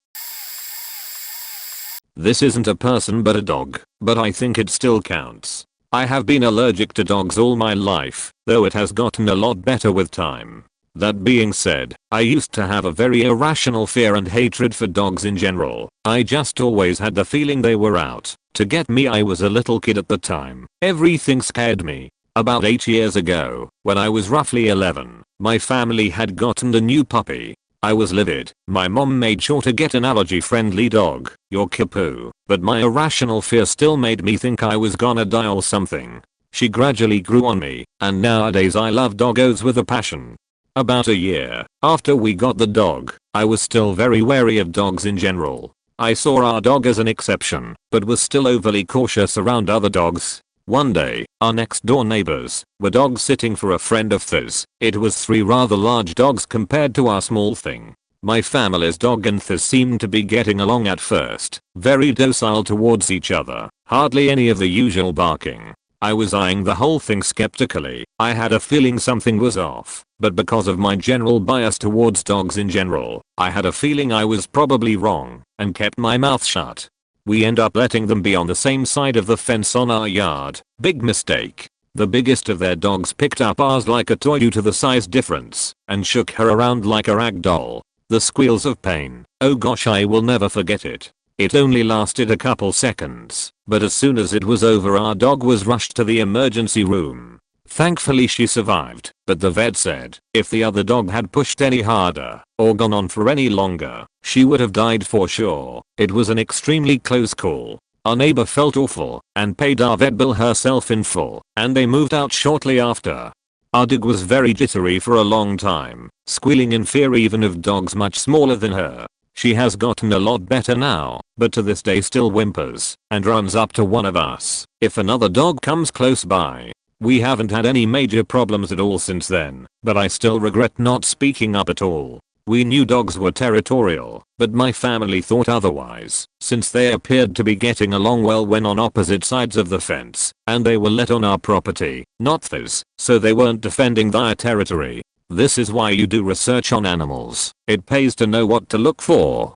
This isn't a person but a dog, but I think it still counts. I have been allergic to dogs all my life, though it has gotten a lot better with time. That being said, I used to have a very irrational fear and hatred for dogs in general. I just always had the feeling they were out to get me. I was a little kid at the time. Everything scared me. About 8 years ago, when I was roughly 11, my family had gotten a new puppy. I was livid. My mom made sure to get an allergy-friendly dog, Yorkie, but my irrational fear still made me think I was gonna die or something. She gradually grew on me, and nowadays I love doggos with a passion. About a year after we got the dog, I was still very wary of dogs in general. I saw our dog as an exception, but was still overly cautious around other dogs. One day, our next door neighbors were dog sitting for a friend of theirs. It was 3 rather large dogs compared to our small thing. My family's dog and theirs seemed to be getting along at first, very docile towards each other, hardly any of the usual barking. I was eyeing the whole thing skeptically. I had a feeling something was off, but because of my general bias towards dogs in general, I had a feeling I was probably wrong, and kept my mouth shut. We end up letting them be on the same side of the fence on our yard. Big mistake. The biggest of their dogs picked up ours like a toy due to the size difference, and shook her around like a rag doll. The squeals of pain, oh gosh, I will never forget it. It only lasted a couple seconds, but as soon as it was over our dog was rushed to the emergency room. Thankfully she survived, but the vet said if the other dog had pushed any harder or gone on for any longer, she would have died for sure. It was an extremely close call. Our neighbor felt awful and paid our vet bill herself in full, and they moved out shortly after. Our dog was very jittery for a long time, squealing in fear even of dogs much smaller than her. She has gotten a lot better now, but to this day still whimpers and runs up to one of us if another dog comes close by. We haven't had any major problems at all since then, but I still regret not speaking up at all. We knew dogs were territorial, but my family thought otherwise, since they appeared to be getting along well when on opposite sides of the fence, and they were let on our property, not theirs, so they weren't defending their territory. This is why you do research on animals. It pays to know what to look for.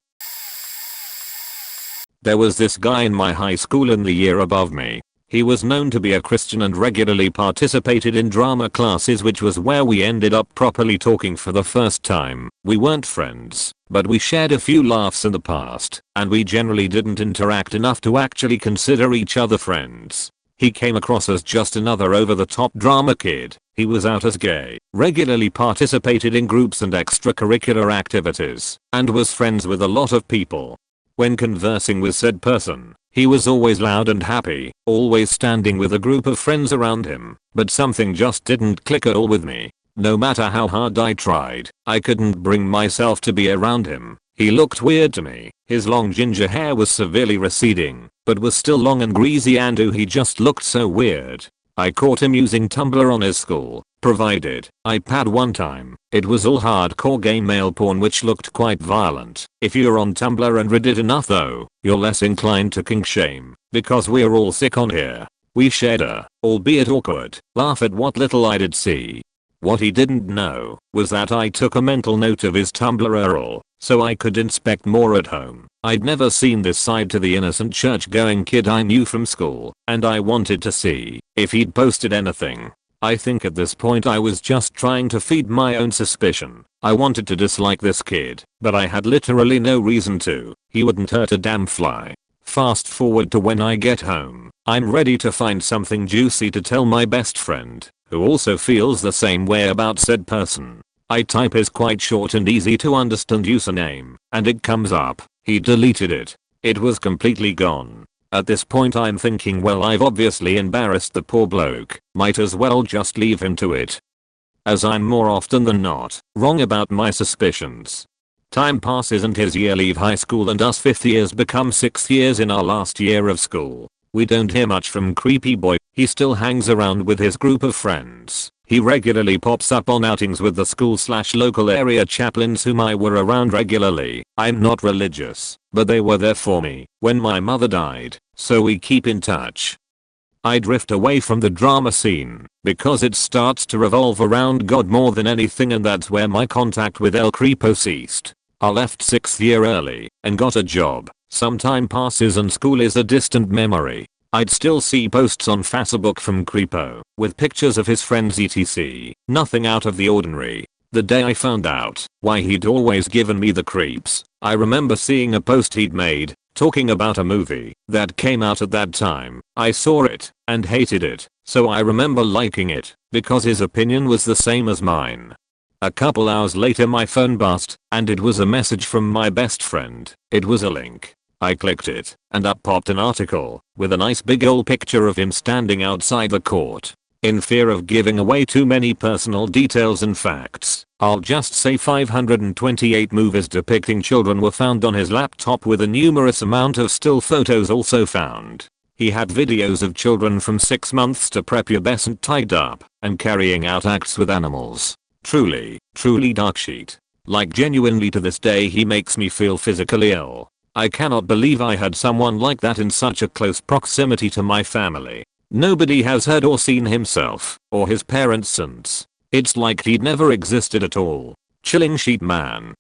There was this guy in my high school in the year above me. He was known to be a Christian and regularly participated in drama classes, which was where we ended up properly talking for the first time. We weren't friends, but we shared a few laughs in the past, and we generally didn't interact enough to actually consider each other friends. He came across as just another over-the-top drama kid. He was out as gay, regularly participated in groups and extracurricular activities, and was friends with a lot of people. When conversing with said person, he was always loud and happy, always standing with a group of friends around him, but something just didn't click at all with me. No matter how hard I tried, I couldn't bring myself to be around him. He looked weird to me. His long ginger hair was severely receding, but was still long and greasy, and he just looked so weird. I caught him using Tumblr on his school provided iPad one time. It was all hardcore gay male porn which looked quite violent. If you're on Tumblr and read it enough though, you're less inclined to kink shame, because we're all sick on here. We shared a, albeit awkward, laugh at what little I did see. What he didn't know was that I took a mental note of his Tumblr URL, so I could inspect more at home. I'd never seen this side to the innocent church-going kid I knew from school, and I wanted to see if he'd posted anything. I think at this point I was just trying to feed my own suspicion. I wanted to dislike this kid, but I had literally no reason to. He wouldn't hurt a damn fly. Fast forward to when I get home. I'm ready to find something juicy to tell my best friend, who also feels the same way about said person. I type his quite short and easy to understand username, and it comes up. He deleted it. It was completely gone. At this point I'm thinking, well, I've obviously embarrassed the poor bloke, might as well just leave him to it. As I'm more often than not wrong about my suspicions. Time passes and his year leave high school and us 5th years become 6th years in our last year of school. We don't hear much from creepy boy. He still hangs around with his group of friends. He regularly pops up on outings with the school/local area chaplains whom I were around regularly. I'm not religious, but they were there for me when my mother died, so we keep in touch. I drift away from the drama scene because it starts to revolve around God more than anything, and that's where my contact with El Creepo ceased. I left 6th year early and got a job. Some time passes and school is a distant memory. I'd still see posts on Facebook from Creepo with pictures of his friends etc. Nothing out of the ordinary. The day I found out why he'd always given me the creeps, I remember seeing a post he'd made talking about a movie that came out at that time. I saw it and hated it, so I remember liking it because his opinion was the same as mine. A couple hours later my phone buzzed, and it was a message from my best friend. It was a link. I clicked it, and up popped an article with a nice big old picture of him standing outside the court. In fear of giving away too many personal details and facts, I'll just say 528 movies depicting children were found on his laptop, with a numerous amount of still photos also found. He had videos of children from 6 months to prepubescent tied up and carrying out acts with animals. Truly dark sheet. Like, genuinely to this day he makes me feel physically ill. I cannot believe I had someone like that in such a close proximity to my family. Nobody has heard or seen himself or his parents since. It's like he'd never existed at all. Chilling sheet, man.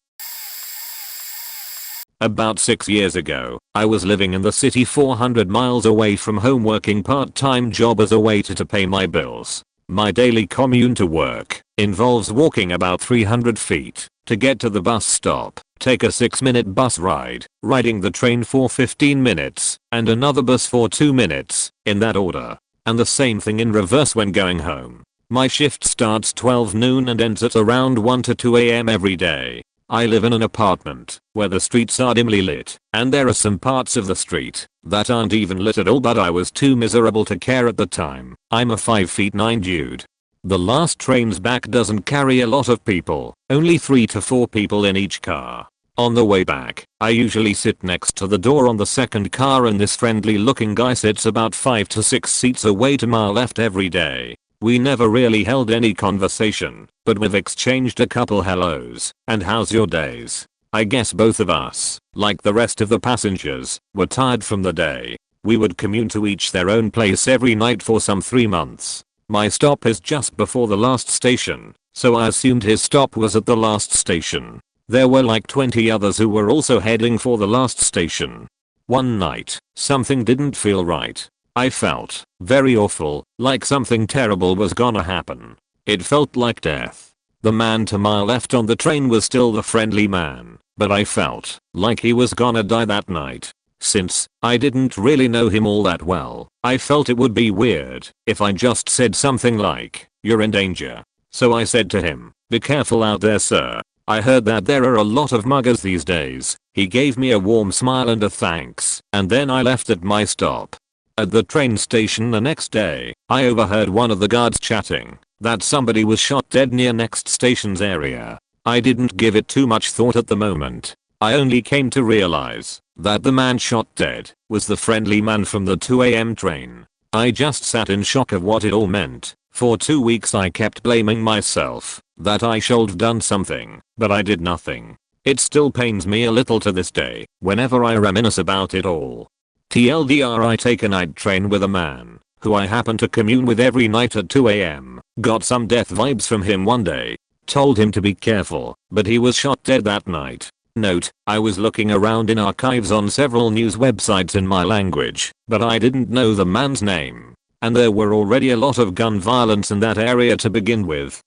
About 6 years ago, I was living in the city 400 miles away from home, working part-time job as a waiter to pay my bills. My daily commute to work involves walking about 300 feet to get to the bus stop, take a 6-minute bus ride, riding the train for 15 minutes, and another bus for 2 minutes, in that order. And the same thing in reverse when going home. My shift starts 12 noon and ends at around 1 to 2 am every day. I live in an apartment where the streets are dimly lit, and there are some parts of the street that aren't even lit at all, but I was too miserable to care at the time. I'm a 5'9" dude. The last train's back doesn't carry a lot of people, only 3 to 4 people in each car. On the way back, I usually sit next to the door on the second car, and this friendly looking guy sits about 5 to 6 seats away to my left every day. We never really held any conversation, but we've exchanged a couple hellos and how's your days. I guess both of us, like the rest of the passengers, were tired from the day. We would commute to each their own place every night for some 3 months. My stop is just before the last station, so I assumed his stop was at the last station. There were like 20 others who were also heading for the last station. One night, something didn't feel right. I felt very awful, like something terrible was gonna happen. It felt like death. The man to my left on the train was still the friendly man, but I felt like he was gonna die that night. Since I didn't really know him all that well, I felt it would be weird if I just said something like, "You're in danger." So I said to him, "Be careful out there, sir. I heard that there are a lot of muggers these days." He gave me a warm smile and a thanks, and then I left at my stop. At the train station the next day, I overheard one of the guards chatting that somebody was shot dead near next station's area. I didn't give it too much thought at the moment. I only came to realize that the man shot dead was the friendly man from the 2 am train. I just sat in shock of what it all meant. For 2 weeks I kept blaming myself that I should've done something, but I did nothing. It still pains me a little to this day whenever I reminisce about it all. TLDR, I take a night train with a man who I happen to commune with every night at 2 am. Got some death vibes from him one day. Told him to be careful, but he was shot dead that night. Note, I was looking around in archives on several news websites in my language, but I didn't know the man's name. And there were already a lot of gun violence in that area to begin with.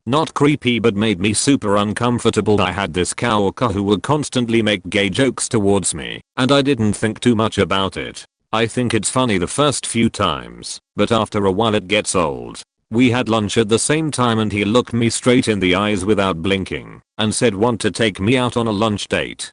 Not creepy, but made me super uncomfortable. I had this coworker who would constantly make gay jokes towards me, and I didn't think too much about it. I think it's funny the first few times, but after a while it gets old. We had lunch at the same time and he looked me straight in the eyes without blinking and said, "Want to take me out on a lunch date?"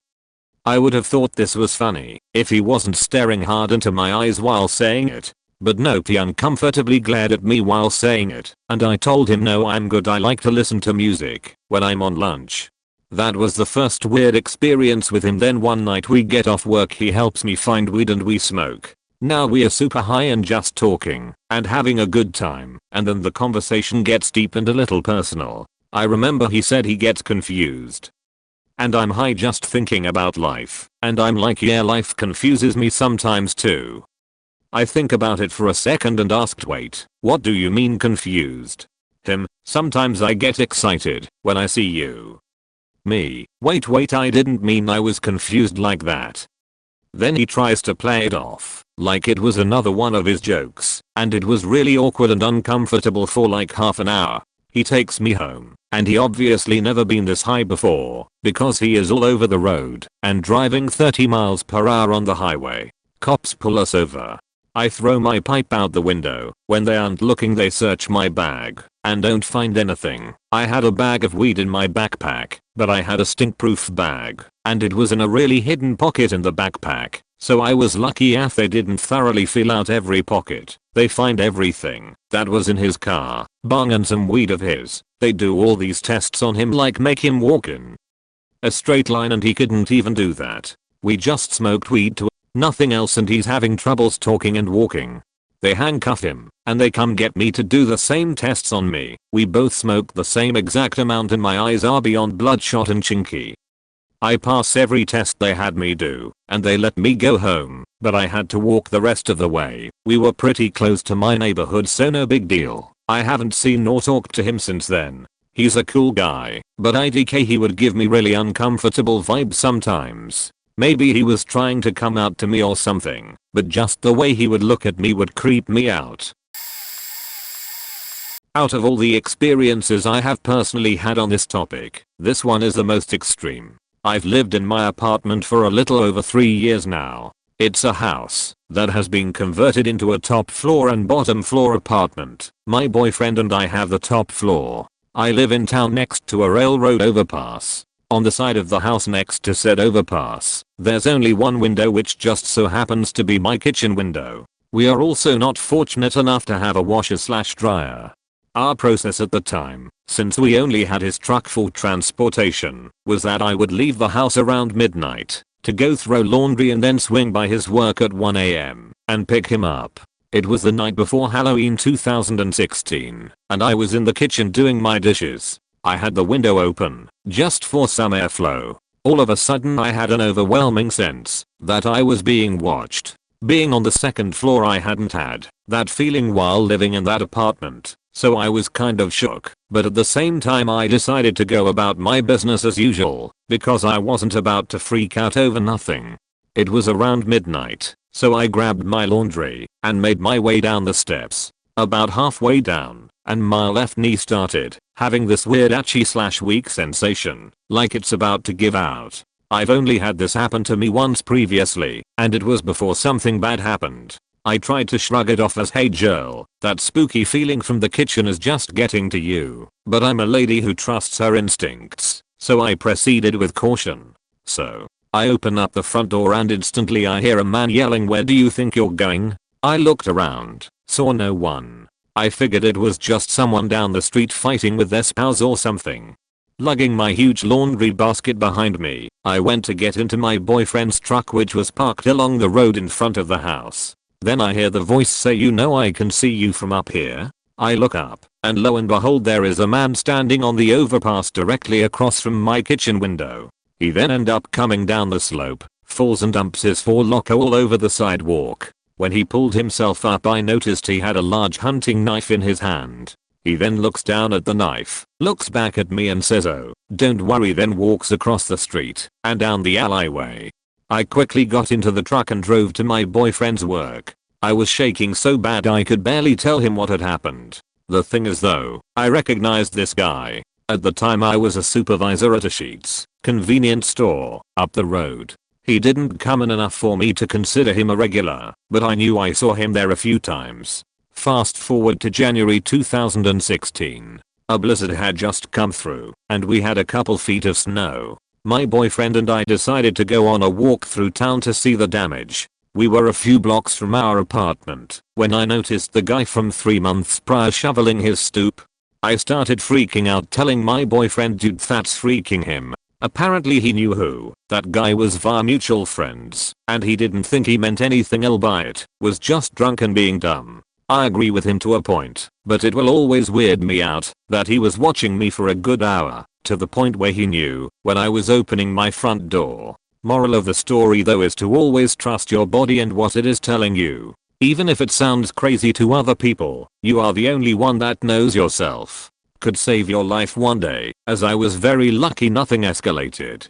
I would have thought this was funny if he wasn't staring hard into my eyes while saying it. But nope, he uncomfortably glared at me while saying it, and I told him no, I'm good, I like to listen to music when I'm on lunch. That was the first weird experience with him. Then one night we get off work, he helps me find weed and we smoke. Now we are super high and just talking and having a good time, and then the conversation gets deep and a little personal. I remember he said he gets confused. And I'm high just thinking about life, and I'm like, yeah, life confuses me sometimes too. I think about it for a second and asked, wait, what do you mean confused? Him, sometimes I get excited when I see you. Me, wait, I didn't mean I was confused like that. Then he tries to play it off like it was another one of his jokes, and it was really awkward and uncomfortable for like half an hour. He takes me home, and he obviously never been this high before because he is all over the road and driving 30 miles per hour on the highway. Cops pull us over. I throw my pipe out the window. When they aren't looking, they search my bag and don't find anything. I had a bag of weed in my backpack, but I had a stink-proof bag, and it was in a really hidden pocket in the backpack. So I was lucky if they didn't thoroughly feel out every pocket. They find everything that was in his car, bong and some weed of his. They do all these tests on him like make him walk in a straight line and he couldn't even do that. We just smoked weed to nothing else and he's having troubles talking and walking. They handcuff him and they come get me to do the same tests on me. We both smoked the same exact amount and my eyes are beyond bloodshot and chinky. I pass every test they had me do and they let me go home, but I had to walk the rest of the way. We were pretty close to my neighborhood so no big deal. I haven't seen nor talked to him since then. He's a cool guy, but IDK he would give me really uncomfortable vibes sometimes. Maybe he was trying to come out to me or something, but just the way he would look at me would creep me out. Out of all the experiences I have personally had on this topic, this one is the most extreme. I've lived in my apartment for a little over 3 years now. It's a house that has been converted into a top floor and bottom floor apartment. My boyfriend and I have the top floor. I live in town next to a railroad overpass. On the side of the house next to said overpass, there's only one window which just so happens to be my kitchen window. We are also not fortunate enough to have a washer/dryer. Our process at the time, since we only had his truck for transportation, was that I would leave the house around midnight to go throw laundry and then swing by his work at 1 AM and pick him up. It was the night before Halloween 2016 and I was in the kitchen doing my dishes. I had the window open just for some airflow. All of a sudden I had an overwhelming sense that I was being watched. Being on the second floor I hadn't had that feeling while living in that apartment. So I was kind of shook, but at the same time I decided to go about my business as usual, because I wasn't about to freak out over nothing. It was around midnight, so I grabbed my laundry and made my way down the steps. About halfway down, and my left knee started having this weird itchy/weak sensation, like it's about to give out. I've only had this happen to me once previously, and it was before something bad happened. I tried to shrug it off as hey girl, that spooky feeling from the kitchen is just getting to you. But I'm a lady who trusts her instincts, so I proceeded with caution. So, I open up the front door and instantly I hear a man yelling, "Where do you think you're going?" I looked around, saw no one. I figured it was just someone down the street fighting with their spouse or something. Lugging my huge laundry basket behind me, I went to get into my boyfriend's truck which was parked along the road in front of the house. Then I hear the voice say, "You know I can see you from up here." I look up, and lo and behold there is a man standing on the overpass directly across from my kitchen window. He then ends up coming down the slope, falls and dumps his forelocker all over the sidewalk. When he pulled himself up I noticed he had a large hunting knife in his hand. He then looks down at the knife, looks back at me and says, "Oh, don't worry," then walks across the street and down the alleyway. I quickly got into the truck and drove to my boyfriend's work. I was shaking so bad I could barely tell him what had happened. The thing is though, I recognized this guy. At the time I was a supervisor at a Sheetz convenience store up the road. He didn't come in enough for me to consider him a regular, but I knew I saw him there a few times. Fast forward to January 2016. A blizzard had just come through, and we had a couple feet of snow. My boyfriend and I decided to go on a walk through town to see the damage. We were a few blocks from our apartment when I noticed the guy from 3 months prior shoveling his stoop. I started freaking out, telling my boyfriend, "Dude, that's freaking him." Apparently he knew who that guy was via mutual friends, and he didn't think he meant anything ill by it, was just drunk and being dumb. I agree with him to a point, but it will always weird me out that he was watching me for a good hour, to the point where he knew when I was opening my front door. Moral of the story though is to always trust your body and what it is telling you. Even if it sounds crazy to other people, you are the only one that knows yourself. Could save your life one day, as I was very lucky nothing escalated.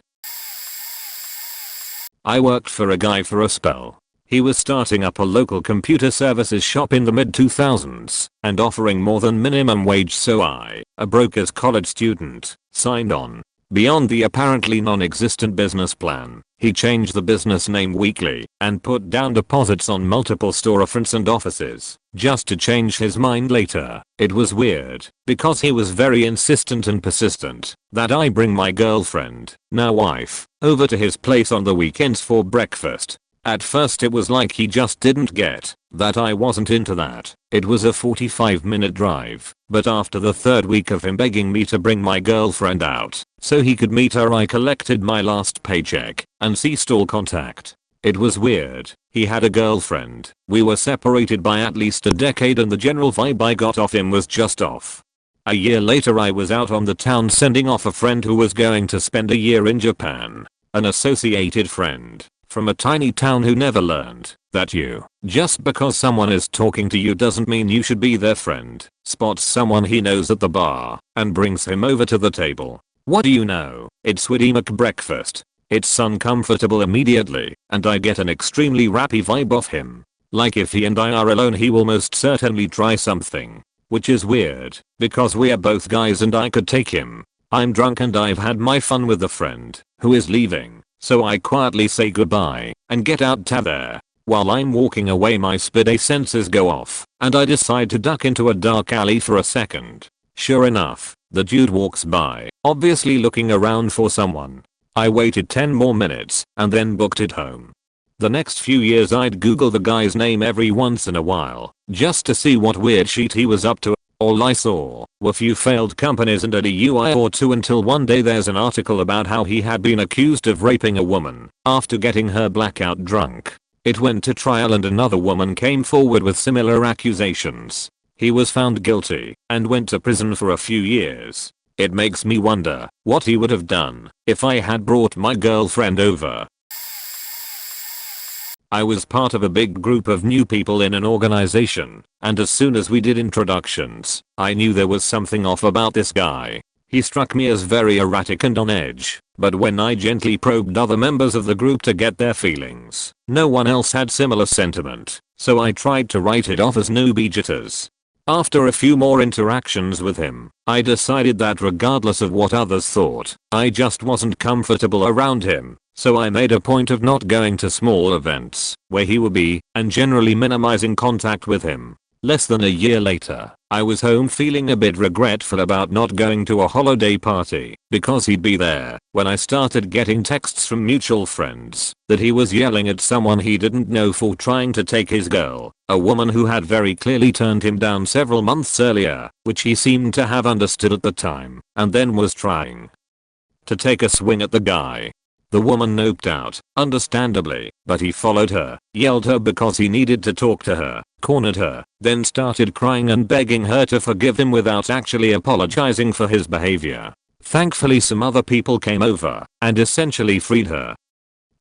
I worked for a guy for a spell. He was starting up a local computer services shop in the mid-2000s and offering more than minimum wage, so I, a broke as college student, signed on. Beyond the apparently non-existent business plan, he changed the business name weekly and put down deposits on multiple storefronts and offices, just to change his mind later. It was weird, because he was very insistent and persistent that I bring my girlfriend, now wife, over to his place on the weekends for breakfast. At first it was like he just didn't get that I wasn't into that. It was a 45-minute drive, but after the third week of him begging me to bring my girlfriend out so he could meet her, I collected my last paycheck and ceased all contact. It was weird. He had a girlfriend. We were separated by at least a decade and the general vibe I got off him was just off. A year later I was out on the town sending off a friend who was going to spend a year in Japan. An associated friend from a tiny town who never learned that just because someone is talking to you doesn't mean you should be their friend, spots someone he knows at the bar and brings him over to the table. What do you know? It's Woody McBreakfast. It's uncomfortable immediately, and I get an extremely rappy vibe off him. Like if he and I are alone he will most certainly try something. Which is weird, because we are both guys and I could take him. I'm drunk and I've had my fun with the friend who is leaving, so I quietly say goodbye and get out there. While I'm walking away my spidey senses go off and I decide to duck into a dark alley for a second. Sure enough, the dude walks by, obviously looking around for someone. I waited 10 more minutes and then booked it home. The next few years I'd Google the guy's name every once in a while just to see what weird shit he was up to. All I saw were few failed companies and a DUI or two until one day there's an article about how he had been accused of raping a woman after getting her blackout drunk. It went to trial and another woman came forward with similar accusations. He was found guilty and went to prison for a few years. It makes me wonder what he would have done if I had brought my girlfriend over. I was part of a big group of new people in an organization, and as soon as we did introductions, I knew there was something off about this guy. He struck me as very erratic and on edge, but when I gently probed other members of the group to get their feelings, no one else had similar sentiment, so I tried to write it off as newbie jitters. After a few more interactions with him, I decided that regardless of what others thought, I just wasn't comfortable around him, so I made a point of not going to small events where he would be and generally minimizing contact with him. Less than a year later, I was home feeling a bit regretful about not going to a holiday party because he'd be there when I started getting texts from mutual friends that he was yelling at someone he didn't know for trying to take his girl, a woman who had very clearly turned him down several months earlier, which he seemed to have understood at the time, and then was trying to take a swing at the guy. The woman noped out, understandably, but he followed her, yelled her because he needed to talk to her, cornered her, then started crying and begging her to forgive him without actually apologizing for his behavior. Thankfully some other people came over and essentially freed her.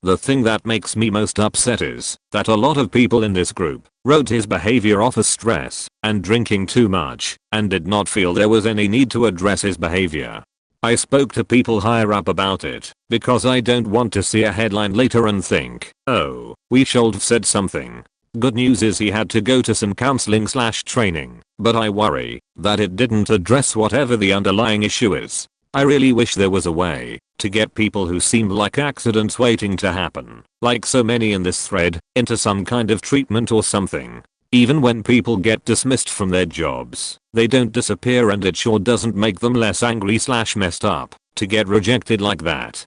The thing that makes me most upset is that a lot of people in this group wrote his behavior off as stress and drinking too much and did not feel there was any need to address his behavior. I spoke to people higher up about it because I don't want to see a headline later and think, oh, we should've said something. Good news is he had to go to some counseling/training, but I worry that it didn't address whatever the underlying issue is. I really wish there was a way to get people who seemed like accidents waiting to happen, like so many in this thread, into some kind of treatment or something. Even when people get dismissed from their jobs, they don't disappear, and it sure doesn't make them less angry/messed up to get rejected like that.